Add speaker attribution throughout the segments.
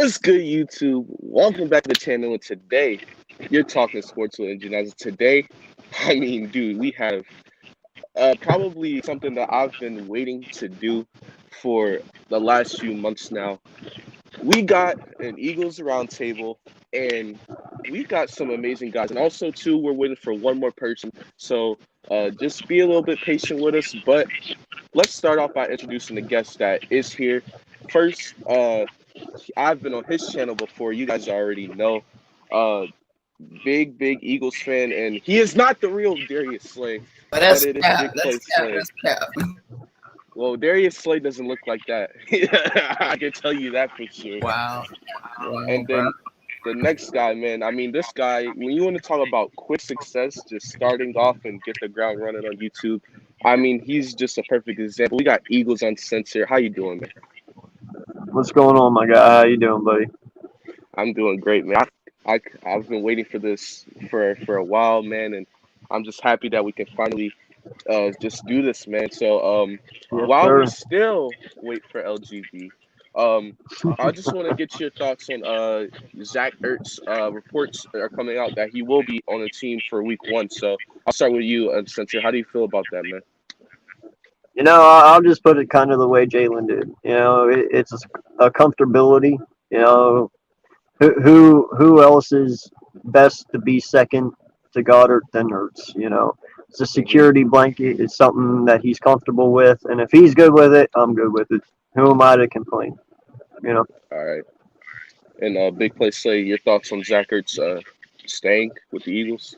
Speaker 1: What's good, YouTube? Welcome back to the channel. And today, you're talking sports with Engine. As of today, dude, we have probably something that I've been waiting to do for the last few months now. We got an Eagles roundtable, and we got some amazing guys. And also, too, we're waiting for one more person. So just be a little bit patient with us. But let's start off by introducing the guest that is here. First, I've been on his channel before. You guys already know. Big Eagles fan, and he is not the real Darius Slay,
Speaker 2: But that's
Speaker 1: but it is
Speaker 2: cap.
Speaker 1: Big Play
Speaker 2: That's cap.
Speaker 1: Slay.
Speaker 2: That's cap.
Speaker 1: Well, Darius Slay doesn't look like that. I can tell you that for sure.
Speaker 2: Wow,
Speaker 1: And
Speaker 2: bro.
Speaker 1: then the next guy, man. This guy, when you want to talk about quick success, just starting off and get the ground running on YouTube, he's just a perfect example. We got Eagles Uncensored. How you doing, man?
Speaker 3: What's going on, my guy? How you doing, buddy?
Speaker 1: I'm doing great, man. I've been waiting for this for a while, man, and I'm just happy that we can finally just do this, man. So
Speaker 3: Yes,
Speaker 1: while
Speaker 3: sir.
Speaker 1: we still wait for LGB, I just want to get your thoughts on Zach Ertz. Reports are coming out that he will be on the team for week 1. So I'll start with you, Spencer. How do you feel about that, man?
Speaker 3: I'll just put it kind of the way Jalen did. It's a comfortability. Who else is best to be second to Goddard than Hurts? It's a security blanket. It's something that he's comfortable with, and if he's good with it, I'm good with it. Who am I to complain?
Speaker 1: All right. And BigPlaySlay, your thoughts on Zach Ertz staying with the Eagles?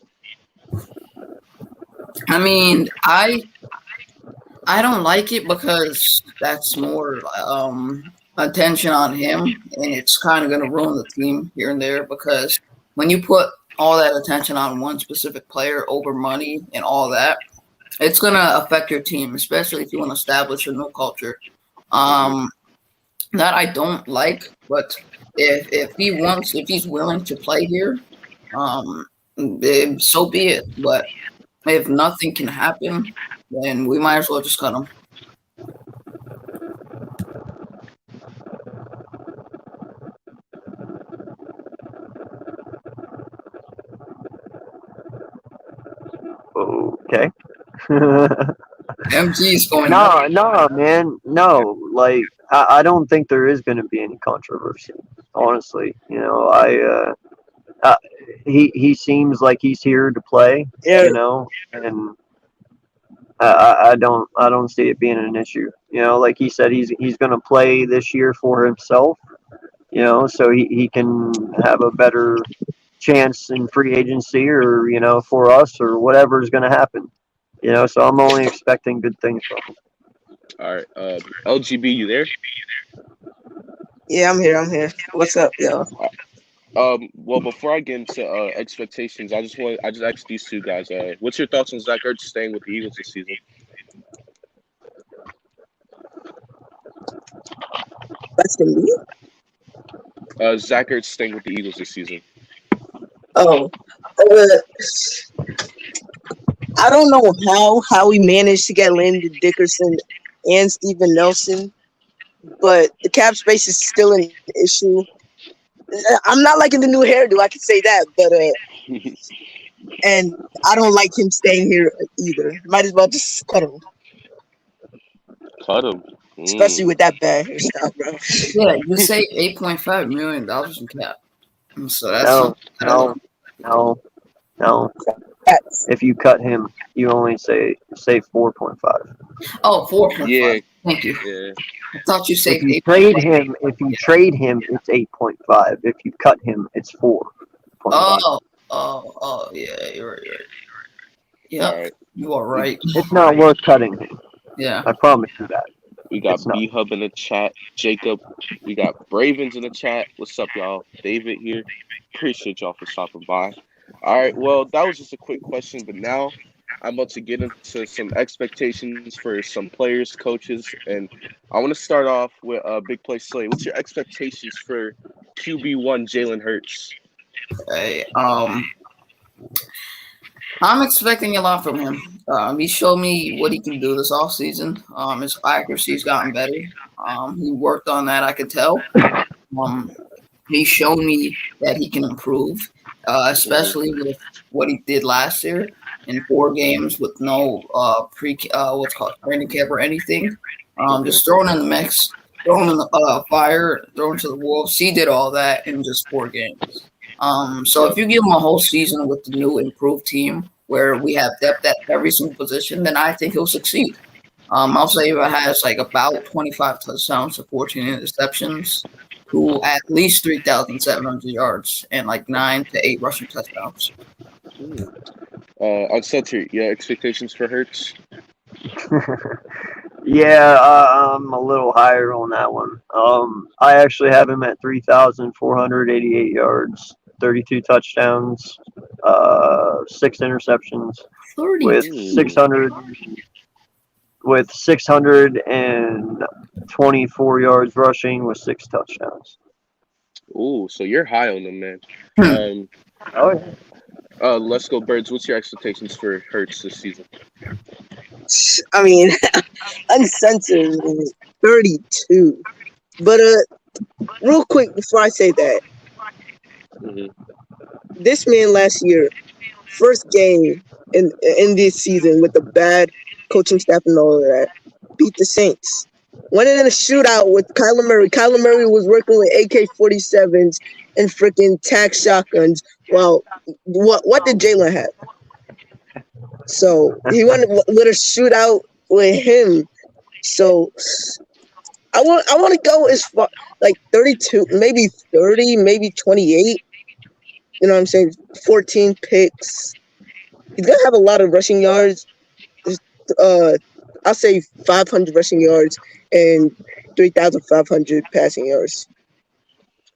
Speaker 2: I don't like it because that's more attention on him, and it's kind of going to ruin the team here and there because when you put all that attention on one specific player over money and all that, it's going to affect your team, especially if you want to establish a new culture. That I don't like, but if he's willing to play here, so be it. But if nothing can happen, then we might as well just cut him.
Speaker 3: Okay.
Speaker 2: MG is going.
Speaker 3: No, man. No, like I don't think there is going to be any controversy. Honestly, he seems like he's here to play.
Speaker 4: Yeah.
Speaker 3: And I don't see it being an issue. Like he said, he's going to play this year for himself. So he can have a better chance in free agency or for us or whatever is going to happen. So I'm only expecting good things from him.
Speaker 1: All right, LGB, you there?
Speaker 4: Yeah, I'm here. What's up, yo?
Speaker 1: Well, before I get into expectations, I just asked these two guys. What's your thoughts on Zach Ertz staying with the Eagles this season?
Speaker 4: That's for me.
Speaker 1: Zach Ertz staying with the Eagles this season.
Speaker 4: Oh, I don't know how we managed to get Landon Dickerson and Steven Nelson, but the cap space is still an issue. I'm not liking the new hairdo, I can say that, but and I don't like him staying here either. Might as well just cut him.
Speaker 1: Cut him.
Speaker 4: Especially with that bad hairstyle, bro.
Speaker 2: Yeah, you say $8.5 million in cap. So that's
Speaker 3: No. If you cut him, you only say 4.5.
Speaker 2: Oh, 4.5.
Speaker 1: Yeah.
Speaker 2: Thank you.
Speaker 1: Yeah.
Speaker 2: I thought you said
Speaker 3: If you trade him, it's 8.5. If you cut him, it's 4.5.
Speaker 2: Oh, yeah, you're right. Yeah,
Speaker 1: All right.
Speaker 2: you are right.
Speaker 3: It's not worth cutting him.
Speaker 2: Yeah.
Speaker 3: I promise you that.
Speaker 1: We got B-Hub in the chat. Jacob. We got Bravens in the chat. What's up, y'all? David here. Appreciate y'all for stopping by. All right, well, that was just a quick question, but now I'm about to get into some expectations for some players, coaches, and I want to start off with BigPlaySlay. What's your expectations for QB1 Jalen Hurts?
Speaker 2: Hey, I'm expecting a lot from him. He showed me what he can do this offseason. His accuracy's gotten better. He worked on that, I could tell. he's shown me that he can improve, especially with what he did last year in 4 games with no what's called training camp or anything. Just throwing in the mix, throwing in the fire, throwing to the wolves. He did all that in just 4 games. So if you give him a whole season with the new improved team where we have depth at every single position, then I think he'll succeed. I'll say he has like about 25 touchdowns to 14 interceptions to at least 3,700 yards and like 9 to 8 rushing touchdowns.
Speaker 1: Uncensored, your expectations for Hurts?
Speaker 3: Yeah, I'm a little higher on that one. I actually have him at 3,488 yards, 32 touchdowns, 6 interceptions,
Speaker 2: 30.
Speaker 3: with 624 yards rushing with 6 touchdowns.
Speaker 1: Ooh, so you're high on them, man.
Speaker 3: Oh yeah.
Speaker 1: Let's go, Birds. What's your expectations for Hurts this season?
Speaker 4: I mean, uncensored is 32. But real quick before I say that, this man last year, first game in this season with the bad coaching staff and all of that, beat the Saints. Went in a shootout with Kyler Murray. Kyler Murray was working with AK-47s and freaking tac shotguns. Well, what did Jalen have? So he went with a shootout with him. So I want to go as far like 32, maybe 30, maybe 28. You know what I'm saying? 14 picks. He's gonna have a lot of rushing yards. I'll say 500 rushing yards and 3,500 passing yards.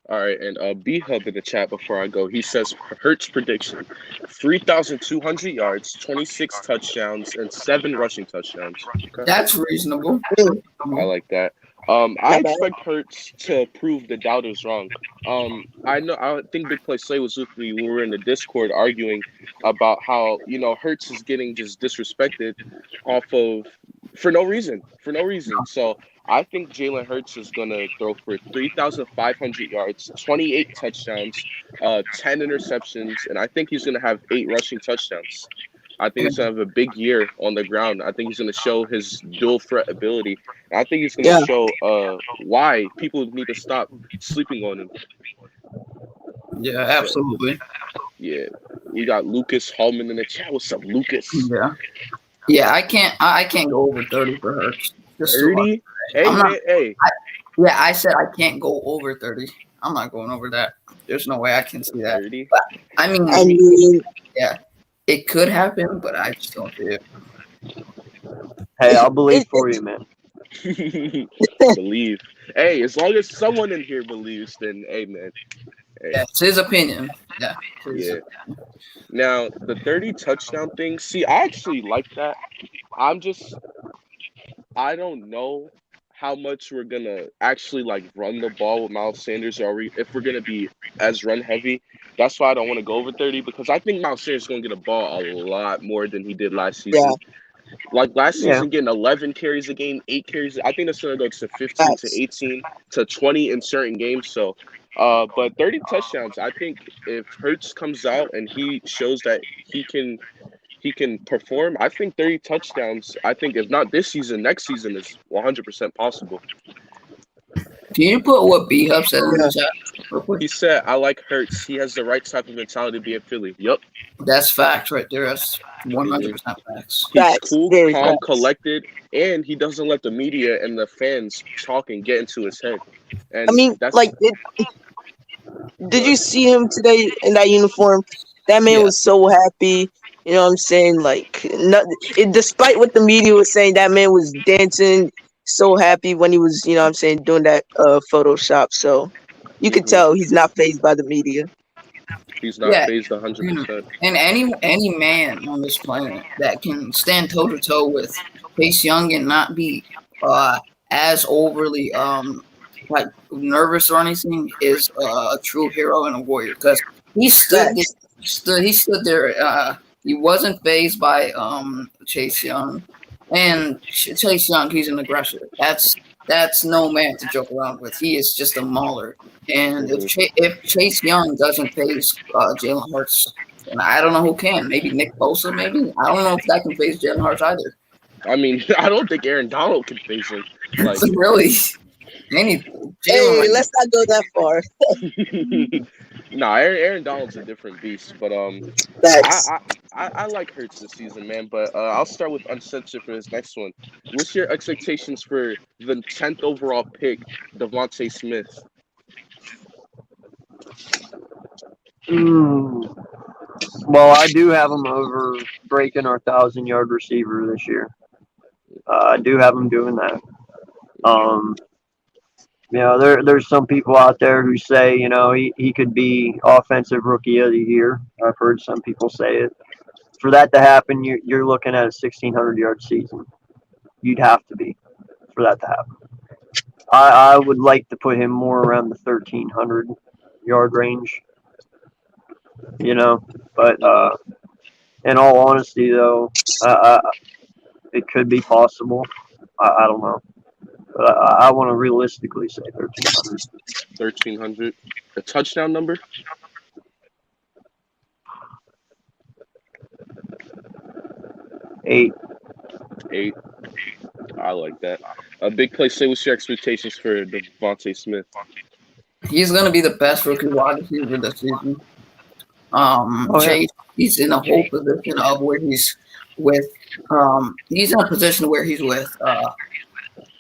Speaker 1: All right, and B-Hub in the chat before I go. He says Hurts prediction: 3,200 yards, 26 touchdowns, and 7 rushing touchdowns. Okay.
Speaker 2: That's reasonable.
Speaker 1: I like that. I expect Hurts to prove the doubters wrong. I think BigPlaySlay was with me when we were in the Discord arguing about how Hurts is getting just disrespected for no reason. So I think Jalen Hurts is going to throw for 3,500 yards, 28 touchdowns, 10 interceptions, and I think he's going to have 8 rushing touchdowns. I think he's going to have a big year on the ground. I think he's going to show his dual threat ability. And I think he's going to show why people need to stop sleeping on him.
Speaker 2: Yeah, absolutely.
Speaker 1: Yeah. We got Lucas Hallman in the chat. What's up, Lucas?
Speaker 2: Yeah, I can't go over 30 for Hurts.
Speaker 1: 30? Hey.
Speaker 2: I said I can't go over 30. I'm not going over that. There's no way I can see that.
Speaker 1: 30?
Speaker 2: But, I mean, yeah. It could happen, but I just don't see it.
Speaker 3: Hey, I'll believe for you, man.
Speaker 1: Believe. Hey, as long as someone in here believes, then hey, man. Hey.
Speaker 2: Yeah, it's his opinion. Yeah.
Speaker 1: Now, the 30 touchdown thing, see, I actually like that. I don't know how much we're going to actually, run the ball with Miles Sanders, or if we're going to be as run heavy. That's why I don't want to go over 30, because I think Miles Sanders is going to get a ball a lot more than he did last season. Yeah. Last season, getting 11 carries a game, 8 carries. I think that's going to go to 15 to 18 to 20 in certain games. So, but 30 touchdowns, I think if Hurts comes out and he shows that he can perform, I think 30 touchdowns, I think if not this season, next season is 100% possible.
Speaker 2: Can you put what B-Hub said in the chat?
Speaker 1: He said, I like Hurts. He has the right type of mentality to be in Philly. Yep.
Speaker 2: That's facts right there. That's 100% facts.
Speaker 1: He's cool, calm, collected, and he doesn't let the media and the fans talk and get into his head. And
Speaker 4: I mean, did you see him today in that uniform? That man was so happy. You know what I'm saying? Despite what the media was saying, that man was dancing, so happy when he was, you know what I'm saying, doing that Photoshop. So you could tell he's not fazed by the media.
Speaker 1: He's not fazed 100%.
Speaker 2: And any man on this planet that can stand toe-to-toe with Chase Young and not be as overly nervous or anything is a true hero and a warrior, because he stood there. He wasn't fazed by Chase Young, and Chase Young, he's an aggressor. That's that's no man to joke around with. He is just a mauler. And
Speaker 1: Mm-hmm.
Speaker 2: if Chase Young doesn't face Jalen Hurts, and I don't know who can. Maybe Nick Bosa. Maybe I don't know if that can face Jalen Hurts either.
Speaker 1: I mean, I don't think Aaron Donald can face him. Like,
Speaker 2: Really, any
Speaker 4: Hey,
Speaker 2: Jalen.
Speaker 4: let's not go that far.
Speaker 1: nah, Aaron Donald's a different beast. But I,
Speaker 4: Facts.
Speaker 1: I like Hurts this season, man. But I'll start with uncensored for this next one. What's your expectations for the 10th overall pick, Devontae Smith?
Speaker 3: Well, I do have him over breaking our 1,000-yard receiver this year. I do have him doing that. There's some people out there who say, he could be offensive rookie of the year. I've heard some people say it. For that to happen, you're looking at a 1,600-yard season. You'd have to be for that to happen. I would like to put him more around the 1,300-yard range. But in all honesty, though, it could be possible. I don't know. But I want to realistically say 1,300.
Speaker 1: 1,300. A touchdown number?
Speaker 3: 8.
Speaker 1: 8. I like that. A BigPlaySlay, what's your expectations for Devontae Smith?
Speaker 2: He's gonna be the best rookie wide receiver this season. Chase, he's in a whole position of where he's with. He's in a position where he's with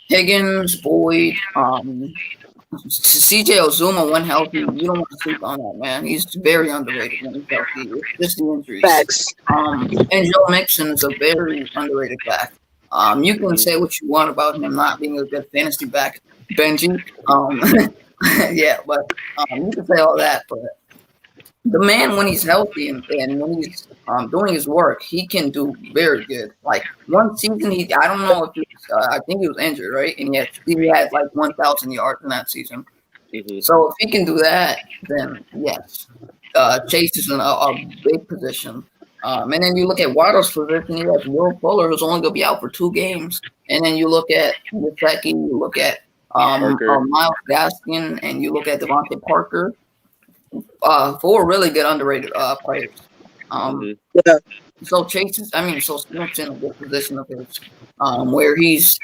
Speaker 2: Higgins, Boyd, CJ Ozuma when healthy. You don't want to sleep on that, man. He's very underrated when he's healthy. It's just the injuries.
Speaker 4: Facts.
Speaker 2: And Joe Mixon is a very underrated back. You can say what you want about him not being a good fantasy back, Benji. Yeah, but you can say all that, but the man, when he's healthy and when he's doing his work, he can do very good. Like one season, I don't know if I think he was injured, right? And he had like 1,000 yards in that season.
Speaker 1: Mm-hmm.
Speaker 2: So if he can do that, then yes, Chase is in a big position. And then you look at Waddle's position, you have Will Fuller, who's only going to be out for 2 games. And then you look at Gesicki, you look at Miles Gaskin, and you look at Devontae Parker. 4 really good underrated players. So so Smith's in a good position of his, where he's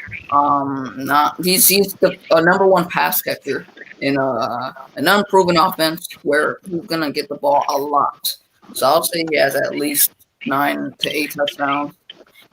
Speaker 2: he's the number 1 pass catcher in an unproven offense where he's gonna get the ball a lot. So I'll say he has at least 9 to 8 touchdowns.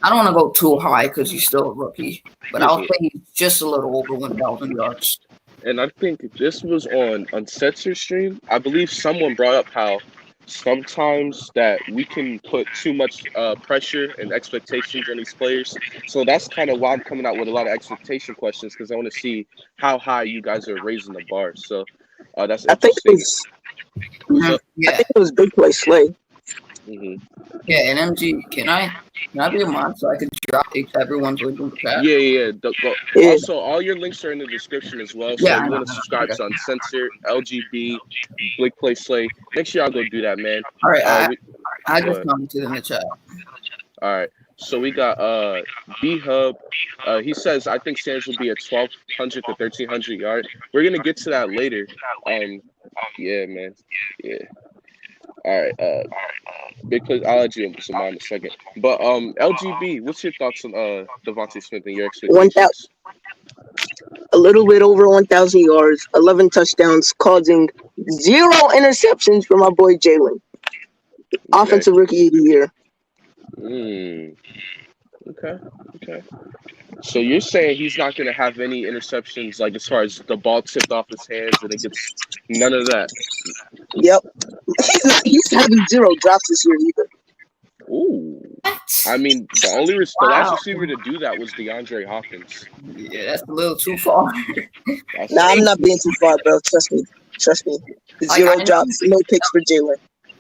Speaker 2: I don't want to go too high because he's still a rookie, but I'll say he's just a little over 1,000 yards.
Speaker 1: And I think this was on Uncensored stream. I believe someone brought up how sometimes that we can put too much pressure and expectations on these players. So that's kind of why I'm coming out with a lot of expectation questions, because I want to see how high you guys are raising the bar. So that's interesting.
Speaker 4: I think it was BigPlaySlay.
Speaker 1: Mm-hmm.
Speaker 2: Yeah, and MG, can I be a mod so I can drop everyone's link in the chat?
Speaker 1: Yeah. Also, all your links are in the description as well. So if you want to subscribe to Uncensored, LGB, BigPlaySlay, make sure y'all go do that, man.
Speaker 2: All right, I just commented in the chat.
Speaker 1: All right. So we got B-Hub. He says, I think Sanders will be a 1,200 to 1,300 yard. We're going to get to that later. Yeah, man. Yeah. All right. Big play. I'll let you in some in a second. But LGB, what's your thoughts on Devontae Smith and your expectations?
Speaker 4: A little bit over 1,000 yards, 11 touchdowns, causing 0 interceptions for my boy Jalen. Okay. Offensive rookie of the year.
Speaker 1: Okay. So you're saying he's not going to have any interceptions, like as far as the ball tipped off his hands and it gets none of that?
Speaker 4: Yep. He's having 0 drops this year either.
Speaker 1: Ooh. I mean, the last receiver to do that was DeAndre Hopkins.
Speaker 2: Yeah, that's a little too far.
Speaker 4: I'm not being too far, bro. Trust me. 0 drops, no picks for Jalen.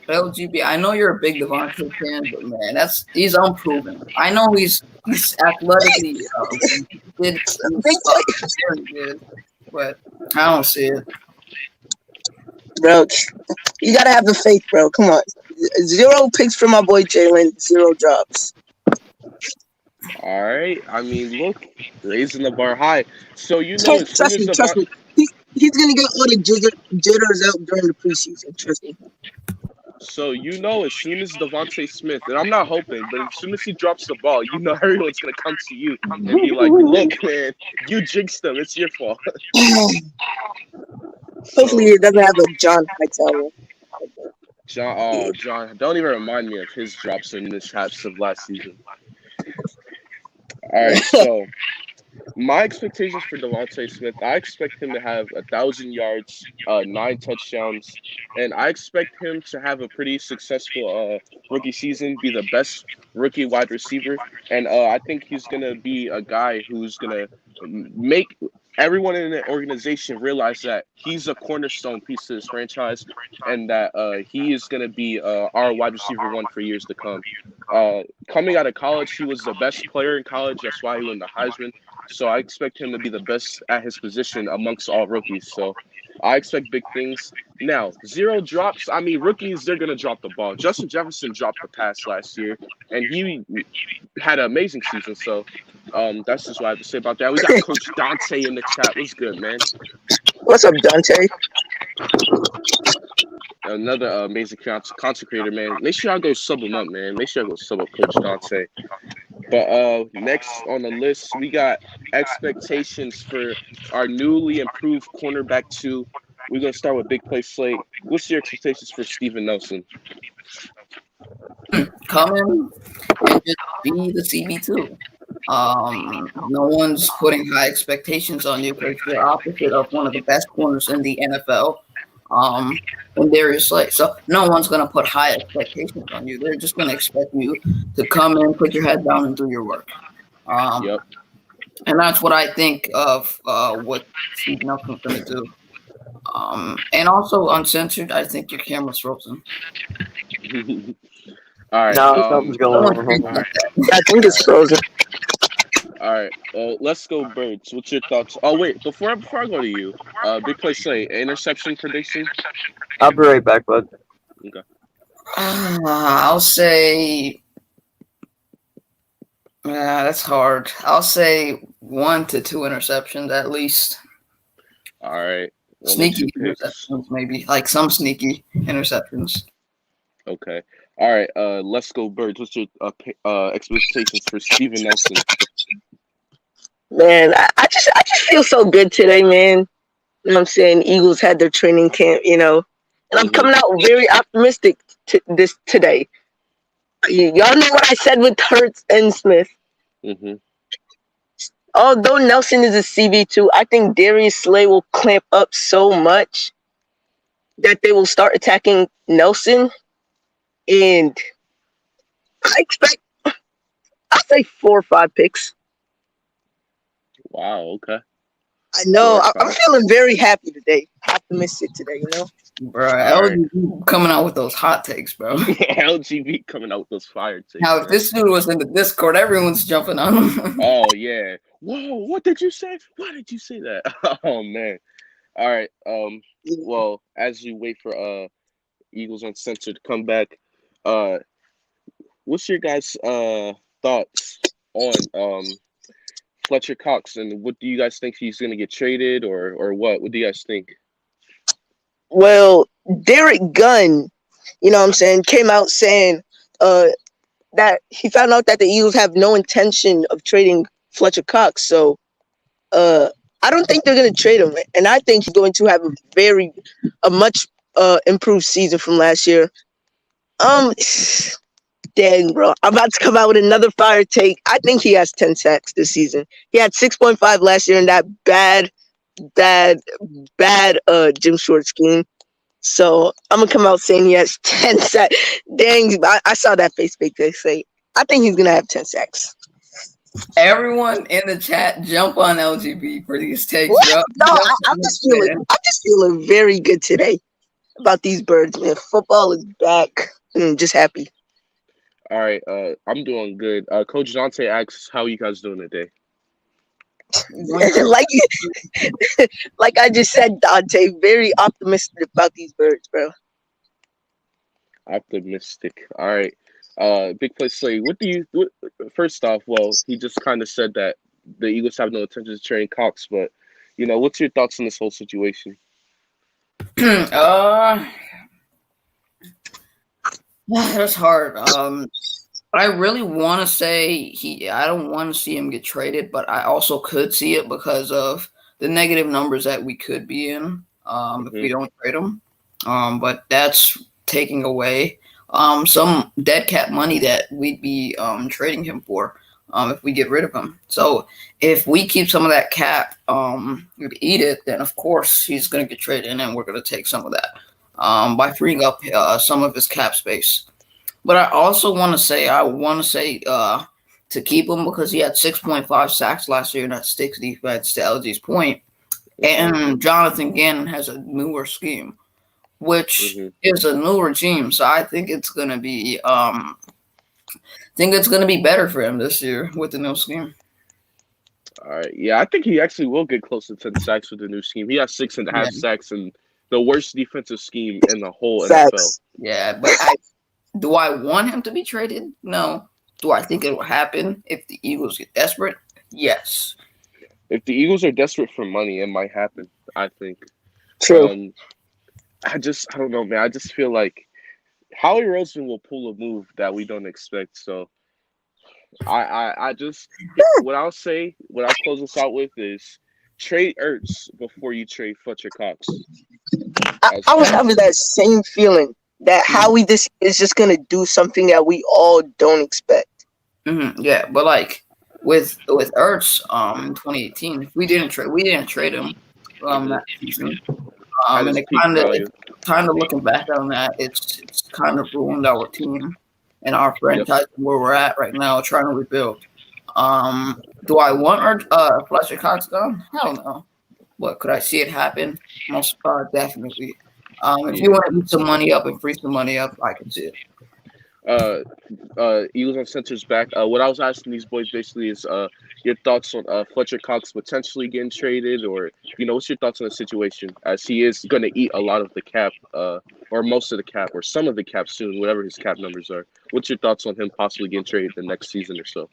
Speaker 2: LGB, I know you're a big Devontae fan, but man, he's unproven. I know he's athletically very good, but I don't see it.
Speaker 4: Bro, you gotta have the faith, bro. Come on, 0 picks for my boy Jalen, 0 drops.
Speaker 1: All right. I mean, look, raising the bar high. So as soon
Speaker 4: Trust
Speaker 1: as
Speaker 4: me, trust me. He's gonna get all the jitters out during the preseason. Trust me.
Speaker 1: as soon as Devontae Smith, and I'm not hoping, but as soon as he drops the ball, everyone's gonna come to you and be like, "Look, man, you jinxed them. It's your fault."
Speaker 4: Hopefully,
Speaker 1: So,
Speaker 4: it doesn't have a John Hightower.
Speaker 1: John, don't even remind me of his drops and mishaps of last season. All right, so my expectations for Devontae Smith, I expect him to have 1,000 yards, 9 touchdowns, and I expect him to have a pretty successful rookie season, be the best rookie wide receiver, and I think he's gonna be a guy who's gonna make everyone in the organization realize that he's a cornerstone piece to this franchise, and that he is gonna be our wide receiver one for years to come. Coming out of college, he was the best player in college. That's why he won the Heisman. So I expect him to be the best at his position amongst all rookies. So I expect big things. Now, 0 drops. I mean, rookies, they're going to drop the ball. Justin Jefferson dropped the pass last year, and he had an amazing season. So that's just what I have to say about that. We got Coach Dante in the chat. What's good, man?
Speaker 4: What's up, Dante?
Speaker 1: Another amazing consecrator, man. Make sure I go sub him up, man. Make sure I go sub up Coach Dante. But next on the list, we got expectations for our newly improved cornerback 2. We're going to start with BigPlaySlay. What's your expectations for Steven Nelson?
Speaker 2: Come in and just be the CB2. No one's putting high expectations on you because you're opposite of one of the best corners in the NFL. And Slay. So no one's going to put high expectations on you. They're just going to expect you to come in, put your head down, and do your work.
Speaker 1: Yep.
Speaker 2: And that's what I think of what Steve Nelson's going to do. And also, uncensored, I think your camera's frozen.
Speaker 1: All right.
Speaker 3: No, something's going on.
Speaker 1: All right.
Speaker 4: I think it's frozen.
Speaker 1: All right. Let's go, Birds. What's your thoughts? Oh, wait. Before I go to you, BigPlaySlay, interception prediction?
Speaker 3: I'll be right back, bud.
Speaker 1: Okay.
Speaker 2: I'll say... that's hard. I'll say 1 to 2 interceptions at least.
Speaker 1: All right.
Speaker 2: Sneaky interceptions, maybe. Like some sneaky interceptions.
Speaker 1: Okay. All right. Let's go, Birds. What's your expectations for Steven Nelson?
Speaker 4: Man, I just feel so good today, man. You know what I'm saying? Eagles had their training camp, and I'm coming out very optimistic today. Y'all know what I said with Hurts and Smith.
Speaker 1: Mm-hmm.
Speaker 4: Although Nelson is a CB2, I think Slay will clamp up so much that they will start attacking Nelson. And I expect, I'll say 4 or 5 picks.
Speaker 1: Wow, okay.
Speaker 4: I know. I'm feeling very happy today. Optimistic today,
Speaker 2: Bro, LGB coming out with those hot takes, bro.
Speaker 1: LGB coming out with those fire takes.
Speaker 2: Now, if this dude was in the Discord, everyone's jumping on him.
Speaker 1: Oh, yeah. Whoa, what did you say? Why did you say that? Oh, man. All right. Well, as you wait for Eagles Uncensored to come back, what's your guys' thoughts on Fletcher Cox, and what do you guys think he's going to get traded or what? What do you guys think?
Speaker 4: Well, Derek Gunn, came out saying that he found out that the Eagles have no intention of trading Fletcher Cox. So I don't think they're going to trade him. And I think he's going to have a much improved season from last year. Dang, bro. I'm about to come out with another fire take. I think he has 10 sacks this season. He had 6.5 last year in that bad Jim Short scheme. So I'm going to come out saying he has 10 sacks. Dang, I saw that Facebook they say. I think he's going to have 10 sacks.
Speaker 2: Everyone in the chat, jump on LGB for these takes.
Speaker 4: No, I'm just feeling very good today about these Birds, man. Football is back. I'm just happy.
Speaker 1: All right, I'm doing good. Coach Dante asks, how you guys doing today?
Speaker 4: like I just said, Dante, very optimistic about these Birds, bro.
Speaker 1: Optimistic. All right. BigPlaySlay, first off, well, he just kind of said that the Eagles have no intention of trading Cox, but what's your thoughts on this whole situation?
Speaker 2: That's hard. I really want to say I don't want to see him get traded, but I also could see it because of the negative numbers that we could be in if we don't trade him. But that's taking away some dead cap money that we'd be trading him for if we get rid of him. So if we keep some of that cap, we'd eat it, then of course he's going to get traded, and then we're going to take some of that by freeing up some of his cap space. But I also want to say to keep him because he had 6.5 sacks last year, and that sticks defense to LG's point. And Jonathan Gannon has a newer scheme, which is a new regime. So I think it's gonna be better for him this year with the new scheme.
Speaker 1: All right, yeah, I think he actually will get close to 10 sacks with the new scheme. He has 6.5 sacks in the worst defensive scheme in the whole NFL.
Speaker 2: Yeah, but do I want him to be traded? No. Do I think it will happen if the Eagles get desperate? Yes.
Speaker 1: If the Eagles are desperate for money, it might happen, I think.
Speaker 4: True.
Speaker 1: I don't know, man. I just feel like Howie Roseman will pull a move that we don't expect. So I just what I'll close this out with is trade Ertz before you trade Fletcher Cox.
Speaker 4: I was having that same feeling that Howie this is just gonna do something that we all don't expect.
Speaker 2: Yeah, but like with Ertz in 2018, we didn't trade him that season. And it kind of looking back on that, it's kind of ruined our team and our franchise where we're at right now, trying to rebuild. Do I want Fletcher Cox gone? Hell no. But could I see it happen? Most definitely. If you want to eat some money up and free some money up, I can see it.
Speaker 1: Eagles Uncensored's back. What I was asking these boys basically is your thoughts on Fletcher Cox potentially getting traded, or what's your thoughts on the situation as he is going to eat a lot of the cap, or most of the cap, or some of the cap soon, whatever his cap numbers are. What's your thoughts on him possibly getting traded the next season or so?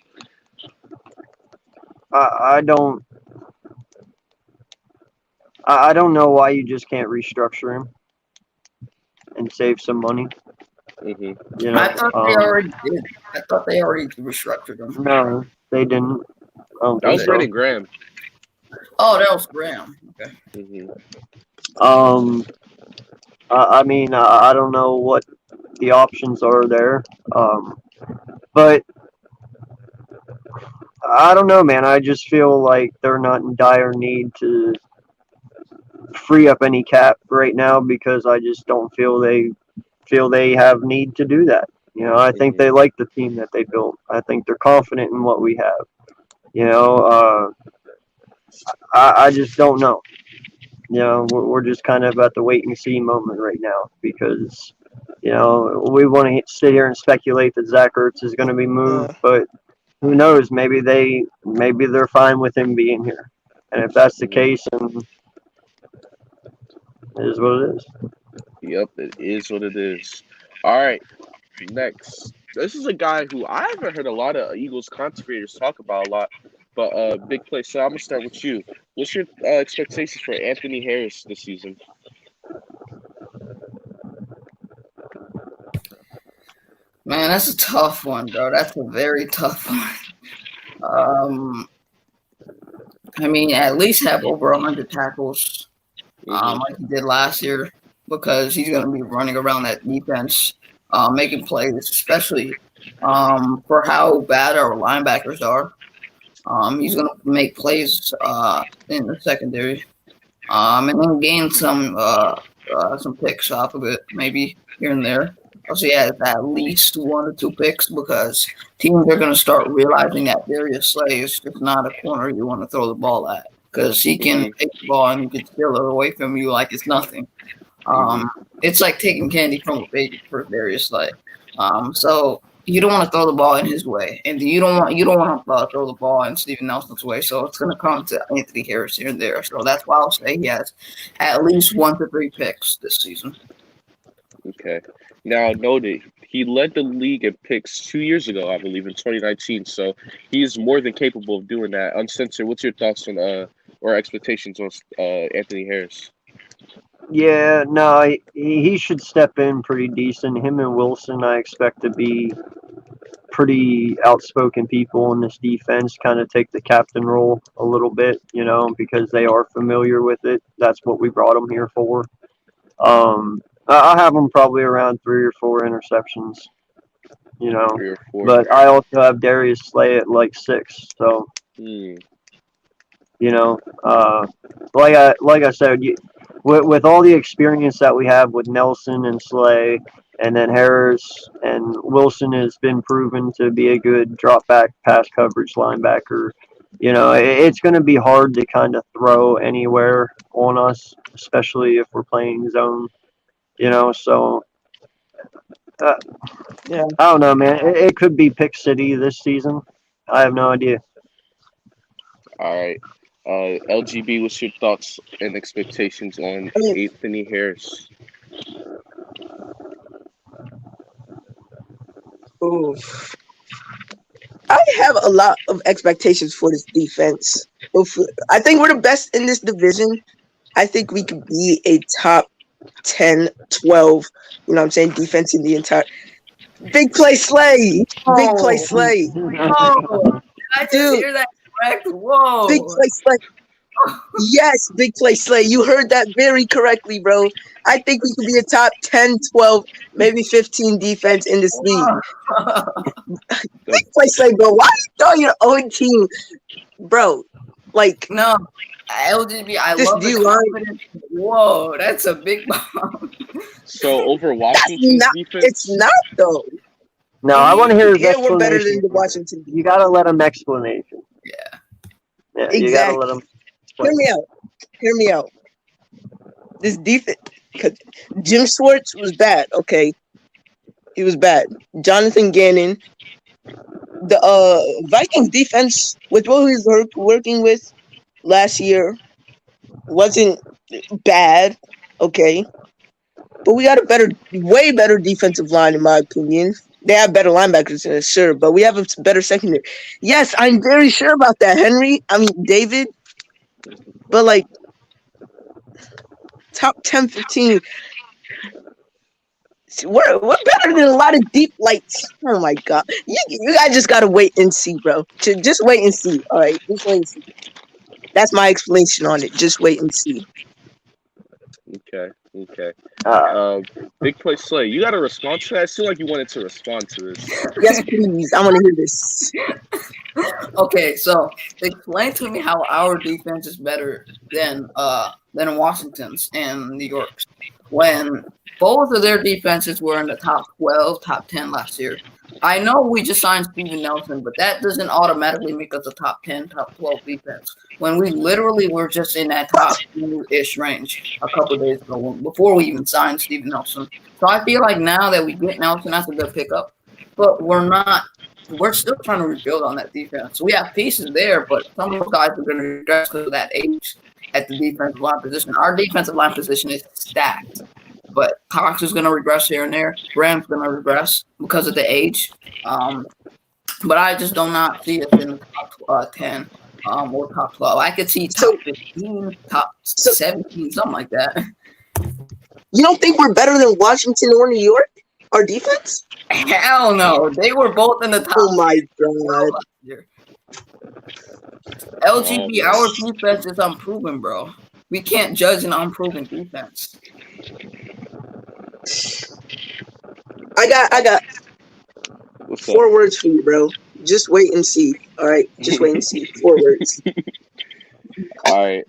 Speaker 3: I don't know why you just can't restructure him and save some money.
Speaker 2: I thought they already did. I thought they already restructured them.
Speaker 3: No, they didn't.
Speaker 1: That was Brandon Graham.
Speaker 2: Oh, that was Graham. Okay.
Speaker 3: I mean, I don't know what the options are there, but I don't know, man. I just feel like they're not in dire need to free up any cap right now because I just don't feel they have need to do that. I think they like the team that they built. I think they're confident in what we have. I just don't know. We're just kind of at the wait and see moment right now because, we want to sit here and speculate that Zach Ertz is going to be moved, but who knows? Maybe they're fine with him being here, and if that's the case, then it is what it is.
Speaker 1: Yep, it is what it is. All right, next. This is a guy who I haven't heard a lot of Eagles content creators talk about a lot, but BigPlaySlay. So I'm gonna start with you. What's your expectations for Anthony Harris this season?
Speaker 2: Man, that's a tough one, bro. That's a very tough one. I mean, at least have over 100 tackles, like he did last year, because he's going to be running around that defense, making plays, especially for how bad our linebackers are. He's going to make plays in the secondary, and then gain some picks off of it, maybe here and there. Also, he has at least 1 or 2 picks because teams are going to start realizing that Darius Slay is just not a corner you want to throw the ball at because he can take the ball and he can steal it away from you like it's nothing. It's like taking candy from a baby for Darius Slay. So you don't want to throw the ball in his way, and you don't want to throw the ball in Steven Nelson's way. So it's going to come to Anthony Harris here and there. So that's why I'll say he has at least 1 to 3 picks this season.
Speaker 1: Okay. Now, noted, he led the league in picks 2 years ago, I believe, in 2019. So he is more than capable of doing that. Uncensored, what's your thoughts on or expectations on Anthony Harris?
Speaker 3: Yeah, no, he should step in pretty decent. Him and Wilson, I expect to be pretty outspoken people in this defense, kind of take the captain role a little bit, because they are familiar with it. That's what we brought them here for. I'll have them probably around 3 or 4 interceptions,
Speaker 1: 3 or 4.
Speaker 3: but I also have Darius Slay at like 6. So,
Speaker 1: Hmm.
Speaker 3: like I said, with all the experience that we have with Nelson and Slay, and then Harris and Wilson has been proven to be a good drop back pass coverage linebacker. It's going to be hard to kind of throw anywhere on us, especially if we're playing zone. So
Speaker 4: Yeah.
Speaker 3: I don't know, man. It could be Pick City this season. I have no idea.
Speaker 1: All right. LGB, what's your thoughts and expectations on
Speaker 4: I mean,
Speaker 1: Anthony Harris?
Speaker 4: oof. I have a lot of expectations for this defense. I think we're the best in this division. I think we could be a top 10, 12, defense in the entire. BigPlaySlay! Big Play
Speaker 2: Oh,
Speaker 4: Slay!
Speaker 2: oh, did I just
Speaker 4: Dude,
Speaker 2: hear that correct? Whoa.
Speaker 4: BigPlaySlay! Yes, BigPlaySlay. You heard that very correctly, bro. I think we could be a top 10, 12, maybe 15 defense in this league. BigPlaySlay, bro. Why are you throwing your own team? Bro, like,
Speaker 2: No, LGB, I
Speaker 4: this
Speaker 2: love the
Speaker 4: D-line.
Speaker 2: confidence. Whoa, that's a big bomb.
Speaker 1: So over
Speaker 4: That's
Speaker 1: Washington's
Speaker 4: not.
Speaker 1: defense,
Speaker 4: It's not, though.
Speaker 3: No, I want to hear his
Speaker 4: Yeah, we're better than
Speaker 3: explanation.
Speaker 4: the Washington
Speaker 3: You
Speaker 4: defense.
Speaker 3: got to let him explanation.
Speaker 2: Yeah.
Speaker 3: Yeah, you got to let him.
Speaker 4: Hear me out. Hear me out. This defense, because Jim Schwartz was bad. Okay, he was bad. Jonathan Gannon, the Vikings defense with what he was working with last year wasn't bad. Okay, but we got a way better defensive line in my opinion. They have better linebackers, sure, but we have a better secondary. Yes, I'm very sure about that, David. But like top 10, 15. We're better than a lot of deep lights. Oh my god. You guys just gotta wait and see, bro. Just wait and see. Alright, just wait and see. That's my explanation on it. Just wait and see.
Speaker 1: okay.
Speaker 3: Uh,
Speaker 1: BigPlaySlay, you got to respond to that. I feel like you wanted to respond to this.
Speaker 4: Yes, please. I want to hear this.
Speaker 2: Okay, so explain to me how our defense is better than Washington's and New York's when both of their defenses were in the top 12, top 10 last year. I know we just signed Steven Nelson, but that doesn't automatically make us a top 10, top 12 defense when we literally were just in that top 2-ish range a couple of days ago before we even signed Steven Nelson. So I feel like now that we get Nelson, that's a good pickup, but we're not. We're still trying to rebuild on that defense. So we have pieces there, but some of those guys are going to regress because of that age at the defensive line position. Our defensive line position is stacked, but Cox is going to regress here and there. Graham's going to regress because of the age. But I just do not see us in the top 10 or top 12. I could see top 15, top 17, something like that.
Speaker 4: You don't think we're better than Washington or New York? Our defense?
Speaker 2: Hell no. They were both in the top.
Speaker 4: Oh my god.
Speaker 2: Last year. LGB, our defense is unproven, bro. We can't judge an unproven defense.
Speaker 4: I got
Speaker 1: What's
Speaker 4: 4 words for you, bro. Just wait and see. Alright? Just wait and see. 4 words.
Speaker 1: All right.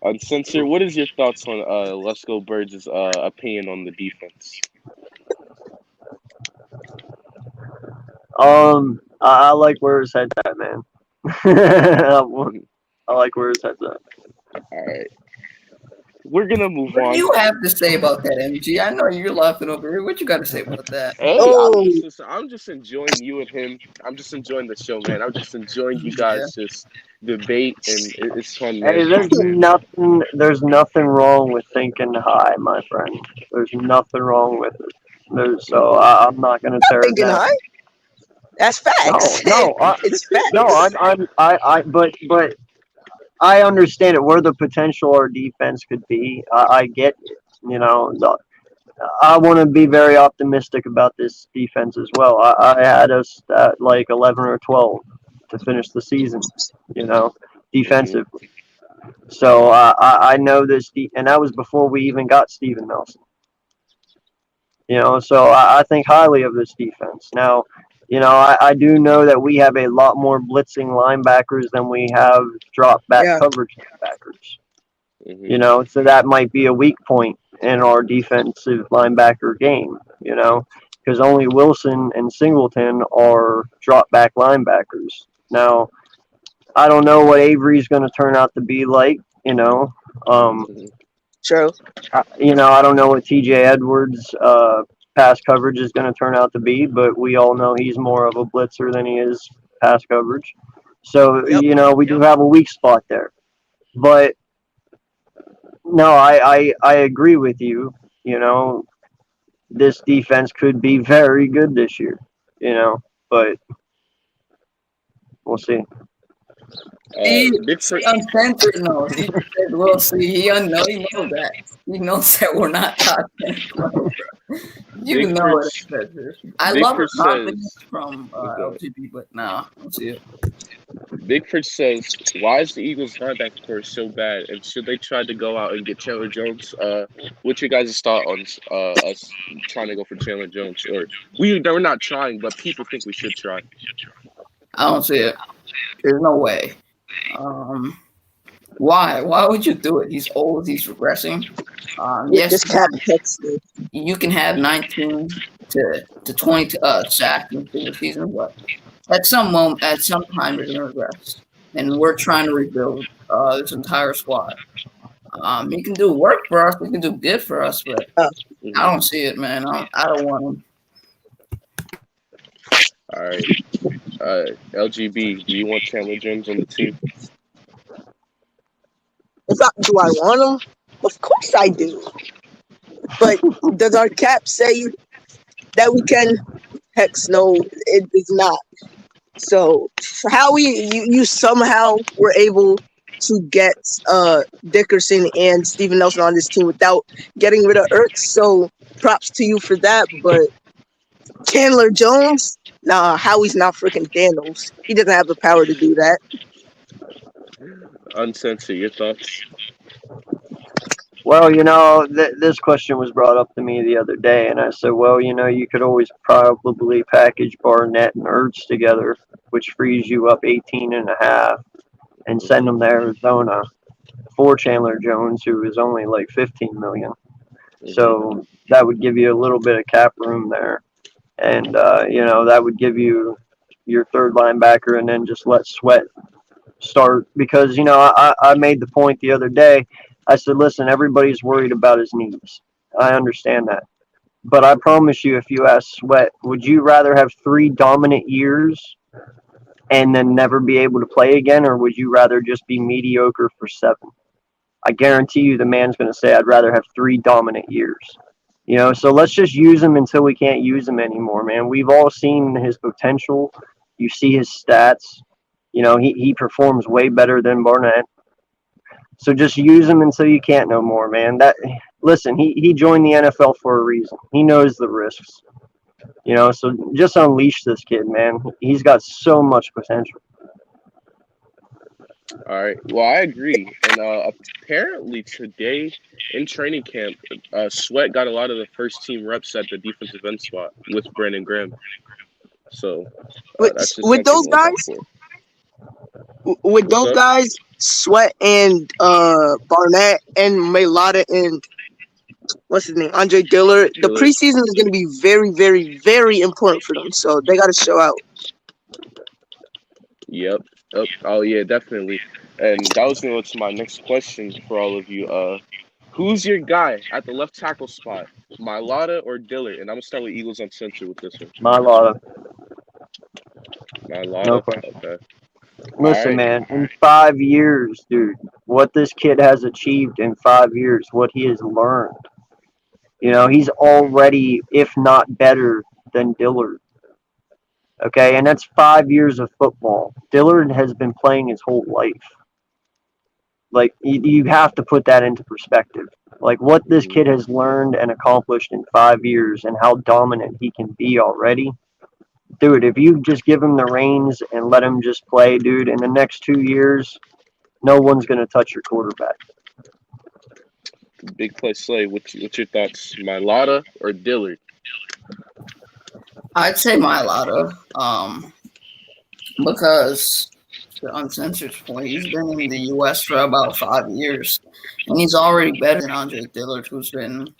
Speaker 1: Uncensored, what is your thoughts on Let's Go Birds' opinion on the defense?
Speaker 3: I like where his head's at, man. I like where his head's at.
Speaker 1: All right. We're going to move
Speaker 2: What
Speaker 1: on.
Speaker 2: do you have to say about that, MG? I know you're laughing over here. What you got to say about that?
Speaker 1: Hey,
Speaker 4: Oh.
Speaker 1: I'm just enjoying you and him. I'm just enjoying the show, man. I'm just enjoying you guys just debate, and it's fun, man.
Speaker 3: Hey, there's nothing wrong with thinking high, my friend. There's nothing wrong with it. So I'm not going to tear it
Speaker 4: Thinking
Speaker 3: down.
Speaker 4: high. That's facts. It's facts.
Speaker 3: But I understand it where the potential our defense could be. I get it. I want to be very optimistic about this defense as well. I had us at like 11 or 12 to finish the season, defensively. So I know this, and that was before we even got Steven Nelson. So I think highly of this defense. Now, I do know that we have a lot more blitzing linebackers than we have drop back
Speaker 4: Yeah.
Speaker 3: coverage linebackers. So that might be a weak point in our defensive linebacker game, because only Wilson and Singleton are drop back linebackers. Now, I don't know what Avery's going to turn out to be like,
Speaker 4: True.
Speaker 3: I don't know what TJ Edwards' pass coverage is going to turn out to be, but we all know he's more of a blitzer than he is pass coverage. So,
Speaker 4: Yep.
Speaker 3: we do have a weak spot there. But no, I agree with you. This defense could be very good this year, but we'll see.
Speaker 2: He
Speaker 1: Big for
Speaker 2: uncensored knows. He just said, "We'll see." He knows that. He knows that we're not top 10. You know it, uncensored. I love the confidence from LGB, but nah, I don't see it.
Speaker 1: Bigford says, "Why is the Eagles' linebacker core so bad? And should they try to go out and get Chandler Jones? What's your guys' thought on us trying to go for Chandler Jones? Or we're not trying, but people think we should try."
Speaker 2: I don't see it. There's no way. Why? Why would you do it? He's old. He's regressing. Yes,
Speaker 4: This cap text me.
Speaker 2: you can have 19 to 20 sacks in the season, but at some time, you're going to regress. And we're trying to rebuild this entire squad. He can do work for us. He can do good for us, but I don't see it, man. I don't want him.
Speaker 1: All right. LGB, do you want Chandler Jones on the team?
Speaker 4: Do I want him? Of course I do. But does our cap say that we can? Heck no, it does not. So how you somehow were able to get Dickerson and Steven Nelson on this team without getting rid of Ertz, so props to you for that. But Chandler Jones, nah, Howie's not freaking Thanos. He doesn't have the power to do that.
Speaker 1: Uncensored, your thoughts?
Speaker 3: Well, this question was brought up to me the other day, and I said, well, you could always probably package Barnett and Ertz together, which frees you up 18 and a half, and send them to Arizona for Chandler Jones, who is only like 15 million. So that would give you a little bit of cap room there, and that would give you your third linebacker, and then just let Sweat start, because I made the point the other day. I said, listen, everybody's worried about his knees. I understand that. But I promise you, if you ask Sweat, would you rather have 3 dominant years and then never be able to play again, or would you rather just be mediocre for 7? I guarantee you the man's going to say, I'd rather have 3 dominant years. So let's just use him until we can't use him anymore, man. We've all seen his potential. You see his stats. He performs way better than Barnett. So just use him until you can't no more, man. Listen, he joined the NFL for a reason. He knows the risks. So just unleash this kid, man. He's got so much potential.
Speaker 1: All right. Well, I agree. And apparently today in training camp, Sweat got a lot of the first team reps at the defensive end spot with Brandon Graham. So that's just
Speaker 4: with those guys. With those guys, Sweat and Barnett and Mailata and what's his name, Andre Dillard, the preseason is going to be very, very, very important for them. So they got to show out.
Speaker 1: Yep. Oh yeah, definitely. And that was going to go to my next question for all of you. Who's your guy at the left tackle spot, Mailata or Dillard? And I'm going to start with Eagles Uncensored with this one.
Speaker 3: Mailata.
Speaker 1: No question. Okay.
Speaker 3: Listen, man, in 5 years, dude, what this kid has achieved in 5 years, what he has learned, You know, he's already, if not better than Dillard. Okay, and that's 5 years of football. Dillard has been playing his whole life. Like, you have to put that into perspective. Like, what this kid has learned and accomplished in 5 years and how dominant he can be already. Dude, if you just give him the reins and let him just play, dude, in the next 2 years, no one's going to touch your quarterback.
Speaker 1: BigPlaySlay, what's your thoughts? Mailata or Dillard?
Speaker 2: I'd say Mailata, because the uncensored point, he's been in the U.S. for about 5 years, and he's already better than Andre Dillard, who's been